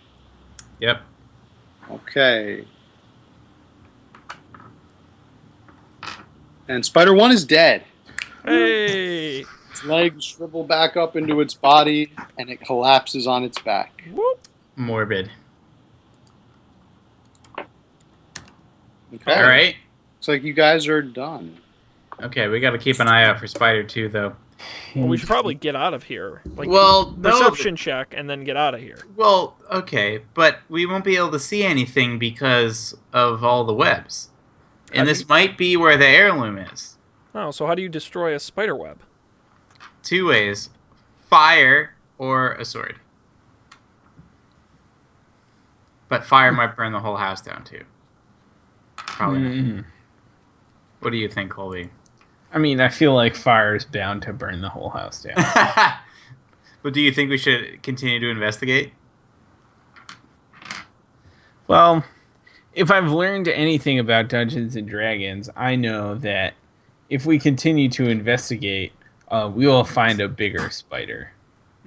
Speaker 3: Yep.
Speaker 2: Okay. And Spider 1 is dead.
Speaker 1: Hey!
Speaker 2: Its legs shrivel back up into its body, and it collapses on its back.
Speaker 1: Whoop.
Speaker 3: Morbid.
Speaker 2: Okay.
Speaker 3: Alright.
Speaker 2: Looks like you guys are done.
Speaker 3: Okay, we gotta keep an eye out for Spider 2, though.
Speaker 1: Well, we should probably get out of here. Like,
Speaker 3: Well, no.
Speaker 1: perception check and then get out of here.
Speaker 3: Well, okay, but we won't be able to see anything because of all the webs. And this might be where the heirloom is.
Speaker 1: Oh, so how do you destroy a spider web?
Speaker 3: 2 ways. Fire or a sword. But fire might burn the whole house down, too. Probably not.
Speaker 4: Mm.
Speaker 3: What do you think, Colby?
Speaker 4: I mean, I feel like fire is bound to burn the whole house down.
Speaker 3: But do you think we should continue to investigate?
Speaker 4: Well, if I've learned anything about Dungeons and Dragons, I know that if we continue to investigate, we will find a bigger spider.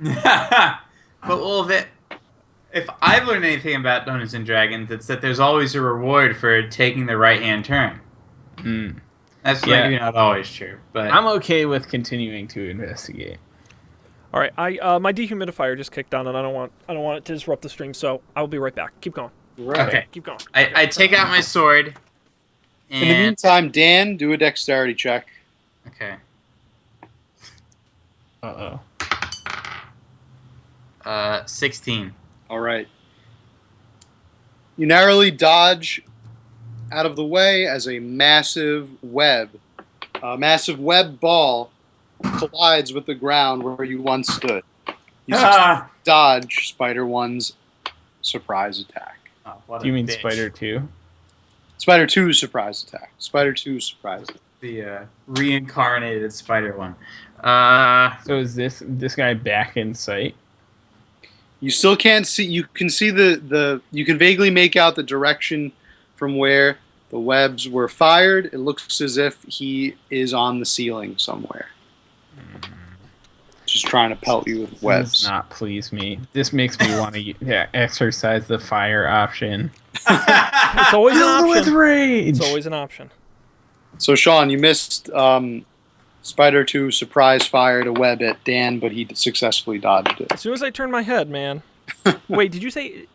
Speaker 3: But well, if I've learned anything about Dungeons and Dragons, it's that there's always a reward for taking the right-hand turn.
Speaker 4: Mm.
Speaker 3: That's
Speaker 4: Yeah.
Speaker 3: maybe not always true, but
Speaker 4: I'm okay with continuing to investigate.
Speaker 1: All right, my dehumidifier just kicked on, and I don't want it to disrupt the stream, so I'll be right back. Keep going.
Speaker 2: Right.
Speaker 3: okay.
Speaker 1: Keep going.
Speaker 3: I take out my sword. And,
Speaker 2: In the meantime, Dan, do a dexterity check.
Speaker 3: okay. 16.
Speaker 2: All right. You narrowly dodge out of the way as a massive web ball collides with the ground where you once stood. You dodge Spider 1's surprise attack.
Speaker 3: Oh, what
Speaker 4: Do you
Speaker 3: a
Speaker 4: mean
Speaker 3: bitch.
Speaker 4: Spider 2?
Speaker 2: Spider 2's surprise attack. Spider 2's surprise attack.
Speaker 3: The reincarnated Spider one.
Speaker 4: So is this guy back in sight?
Speaker 2: You still can't see. You can see you can vaguely make out the direction from where the webs were fired. It looks as if he is on the ceiling somewhere. Just trying to pelt you with
Speaker 4: This
Speaker 2: webs.
Speaker 4: does not please me. This makes me want to exercise the fire option.
Speaker 1: It's always an
Speaker 4: Filled with
Speaker 1: option.
Speaker 4: rage.
Speaker 1: It's always an option.
Speaker 2: So, Shaun, you missed Spider 2 surprise fired a web at Dan, but he successfully dodged it.
Speaker 1: As soon as I turned my head, man. Wait, did you say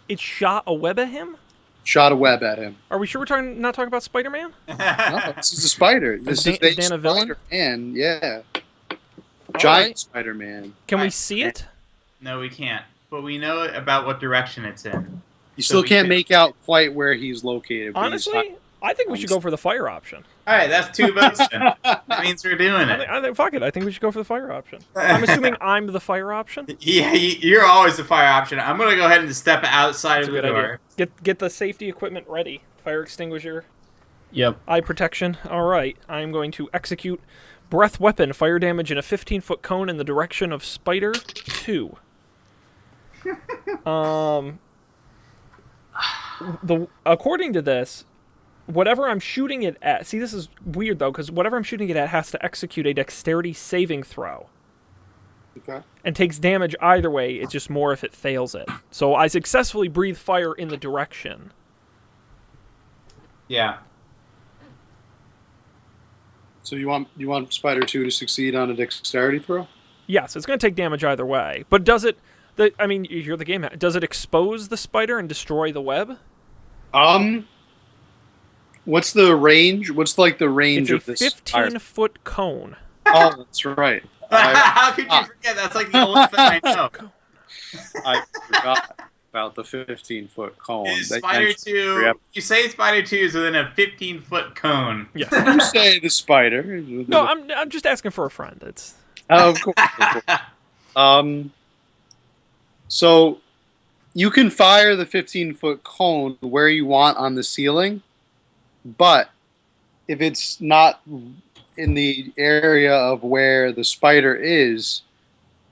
Speaker 1: it shot a web at him?
Speaker 2: Shot a web at him.
Speaker 1: Are we sure we're not talking about Spider-Man?
Speaker 2: No, this is a spider. This
Speaker 1: Dan-
Speaker 2: is
Speaker 1: is Dan a villain?
Speaker 2: Spider-Man, yeah.
Speaker 1: All
Speaker 2: Giant
Speaker 1: right.
Speaker 2: Spider-Man.
Speaker 1: Can we
Speaker 3: Right.
Speaker 1: see it?
Speaker 3: No, we can't. But we know about what direction it's in.
Speaker 2: You
Speaker 3: So
Speaker 2: still
Speaker 3: we
Speaker 2: can't
Speaker 3: can-
Speaker 2: make out quite where he's located. but he's
Speaker 1: Honestly, I think we should go for the fire option.
Speaker 3: All right, that's 2 votes then. That means we're doing it.
Speaker 1: I think fuck it. I think we should go for the fire option. I'm assuming I'm the fire option.
Speaker 3: Yeah, you're always the fire option. I'm gonna go ahead and step outside
Speaker 1: That's a
Speaker 3: of the
Speaker 1: good
Speaker 3: door.
Speaker 1: idea. Get the safety equipment ready. Fire extinguisher,
Speaker 4: Yep.
Speaker 1: eye protection. All right. I'm going to execute breath weapon. Fire damage in a 15-foot cone in the direction of Spider 2. According to this, whatever I'm shooting it at. See, this is weird though, because whatever I'm shooting it at has to execute a dexterity saving throw.
Speaker 2: Okay.
Speaker 1: And takes damage either way. It's just more if it fails it. So I successfully breathe fire in the direction.
Speaker 3: Yeah.
Speaker 2: So you want Spider 2 to succeed on a dexterity throw?
Speaker 1: Yes, it's going to take damage either way. But does it... I mean, you're the game... Does it expose the spider and destroy the web?
Speaker 2: What's the range? What's like the range
Speaker 1: It's
Speaker 2: of
Speaker 1: a
Speaker 2: this?
Speaker 1: 15-foot cone.
Speaker 2: Oh, that's right.
Speaker 3: How could you forget? That's like the only thing I know.
Speaker 2: I forgot about the 15-foot cone.
Speaker 3: Is
Speaker 2: They
Speaker 3: Spider
Speaker 2: mentioned
Speaker 3: 2...
Speaker 2: Yep.
Speaker 3: You say Spider 2 is within a 15-foot cone.
Speaker 1: Yes.
Speaker 2: You say the spider.
Speaker 1: No, I'm just asking for a friend. It's...
Speaker 2: Oh, of course. Of course. So you can fire the 15-foot cone where you want on the ceiling, but if it's not in the area of where the spider is,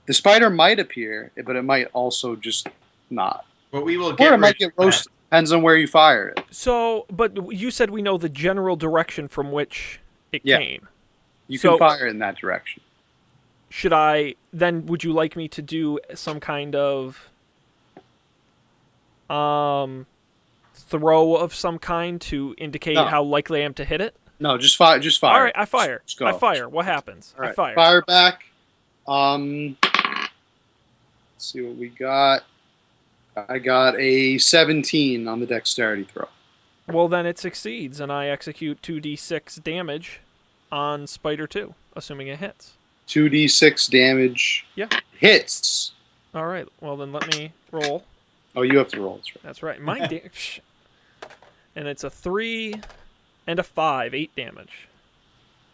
Speaker 2: the spider might appear, but it might also just not.
Speaker 3: But we will
Speaker 2: Or
Speaker 3: get
Speaker 2: it might
Speaker 3: rid
Speaker 2: get
Speaker 3: of that.
Speaker 2: roasted. Depends on where you fire it.
Speaker 1: So, but you said we know the general direction from which it
Speaker 2: Yeah.
Speaker 1: came.
Speaker 2: You
Speaker 1: So-
Speaker 2: can fire it in that direction.
Speaker 1: Should I... Then would you like me to do some kind of... throw of some kind to indicate
Speaker 2: No.
Speaker 1: how likely I am to hit it?
Speaker 2: No, just fire. Just fire.
Speaker 1: All right, I fire.
Speaker 2: Just go.
Speaker 1: I fire. What happens?
Speaker 2: All right,
Speaker 1: I fire.
Speaker 2: Fire back. Let's see what we got. I got a 17 on the dexterity throw.
Speaker 1: Well, then it succeeds, and I execute 2d6 damage on Spider 2, assuming it hits.
Speaker 2: 2d6 damage.
Speaker 1: Yeah.
Speaker 2: Hits.
Speaker 1: All right. Well, then let me roll.
Speaker 2: Oh, you have to roll. That's right.
Speaker 1: That's right. My damage. And it's a 3 and a 5, 8 damage.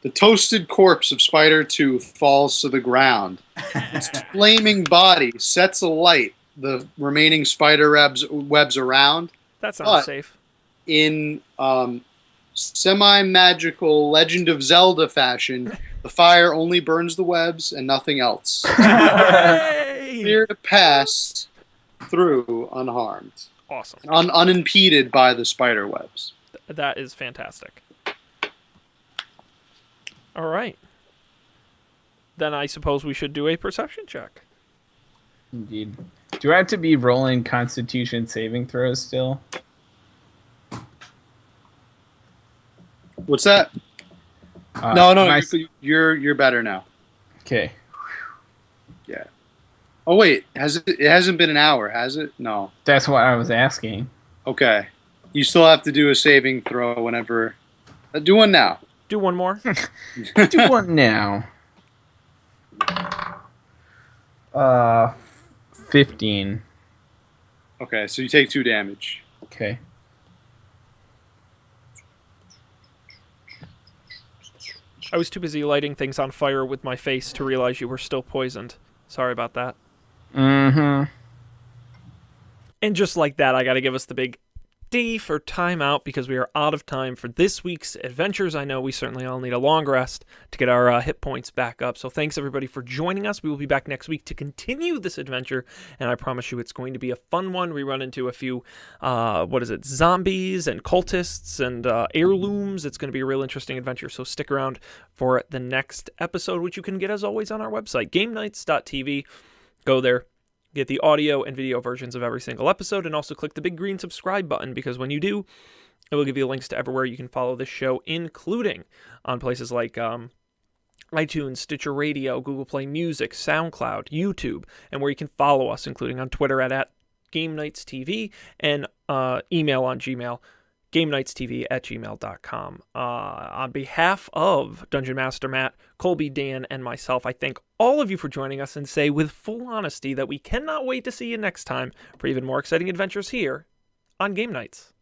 Speaker 2: The toasted corpse of Spider 2 falls to the ground. Its flaming body sets alight the remaining spider webs around.
Speaker 1: That sounds
Speaker 2: But-
Speaker 1: safe.
Speaker 2: In semi-magical Legend of Zelda fashion, the fire only burns the webs and nothing else.
Speaker 1: Yay!
Speaker 2: Clear to pass through unharmed,
Speaker 1: Awesome.
Speaker 2: unimpeded by the spider webs.
Speaker 1: That is fantastic. All right. Then I suppose we should do a perception check.
Speaker 4: Indeed. Do I have to be rolling Constitution saving throws still?
Speaker 2: What's that? No,
Speaker 4: nice.
Speaker 2: you're better now.
Speaker 4: Okay.
Speaker 2: Yeah. Oh wait, it hasn't been an hour, has it? No.
Speaker 4: That's what I was asking.
Speaker 2: Okay. You still have to do a saving throw whenever. Do one now.
Speaker 1: Do one more.
Speaker 4: Do one now. 15.
Speaker 2: Okay, so you take 2 damage.
Speaker 4: Okay.
Speaker 1: I was too busy lighting things on fire with my face to realize you were still poisoned. Sorry about that.
Speaker 4: Mm-hmm.
Speaker 1: And just like that, I got to give us the big D for timeout because we are out of time for this week's adventures. I know we certainly all need a long rest to get our hit points back up. So thanks everybody for joining us. We will be back next week to continue this adventure, and I promise you it's going to be a fun one. We run into a few, zombies and cultists and heirlooms. It's going to be a real interesting adventure. So stick around for the next episode, which you can get as always on our website, GameNights.tv. Go there. Get the audio and video versions of every single episode, and also click the big green subscribe button, because when you do, it will give you links to everywhere you can follow this show, including on places like iTunes, Stitcher Radio, Google Play Music, SoundCloud, YouTube, and where you can follow us, including on Twitter at GameNightsTV, and email on Gmail, GameNightsTV@gmail.com. On behalf of Dungeon Master Matt, Colby, Dan, and myself, I thank all of you for joining us and say with full honesty that we cannot wait to see you next time for even more exciting adventures here on Game Nights.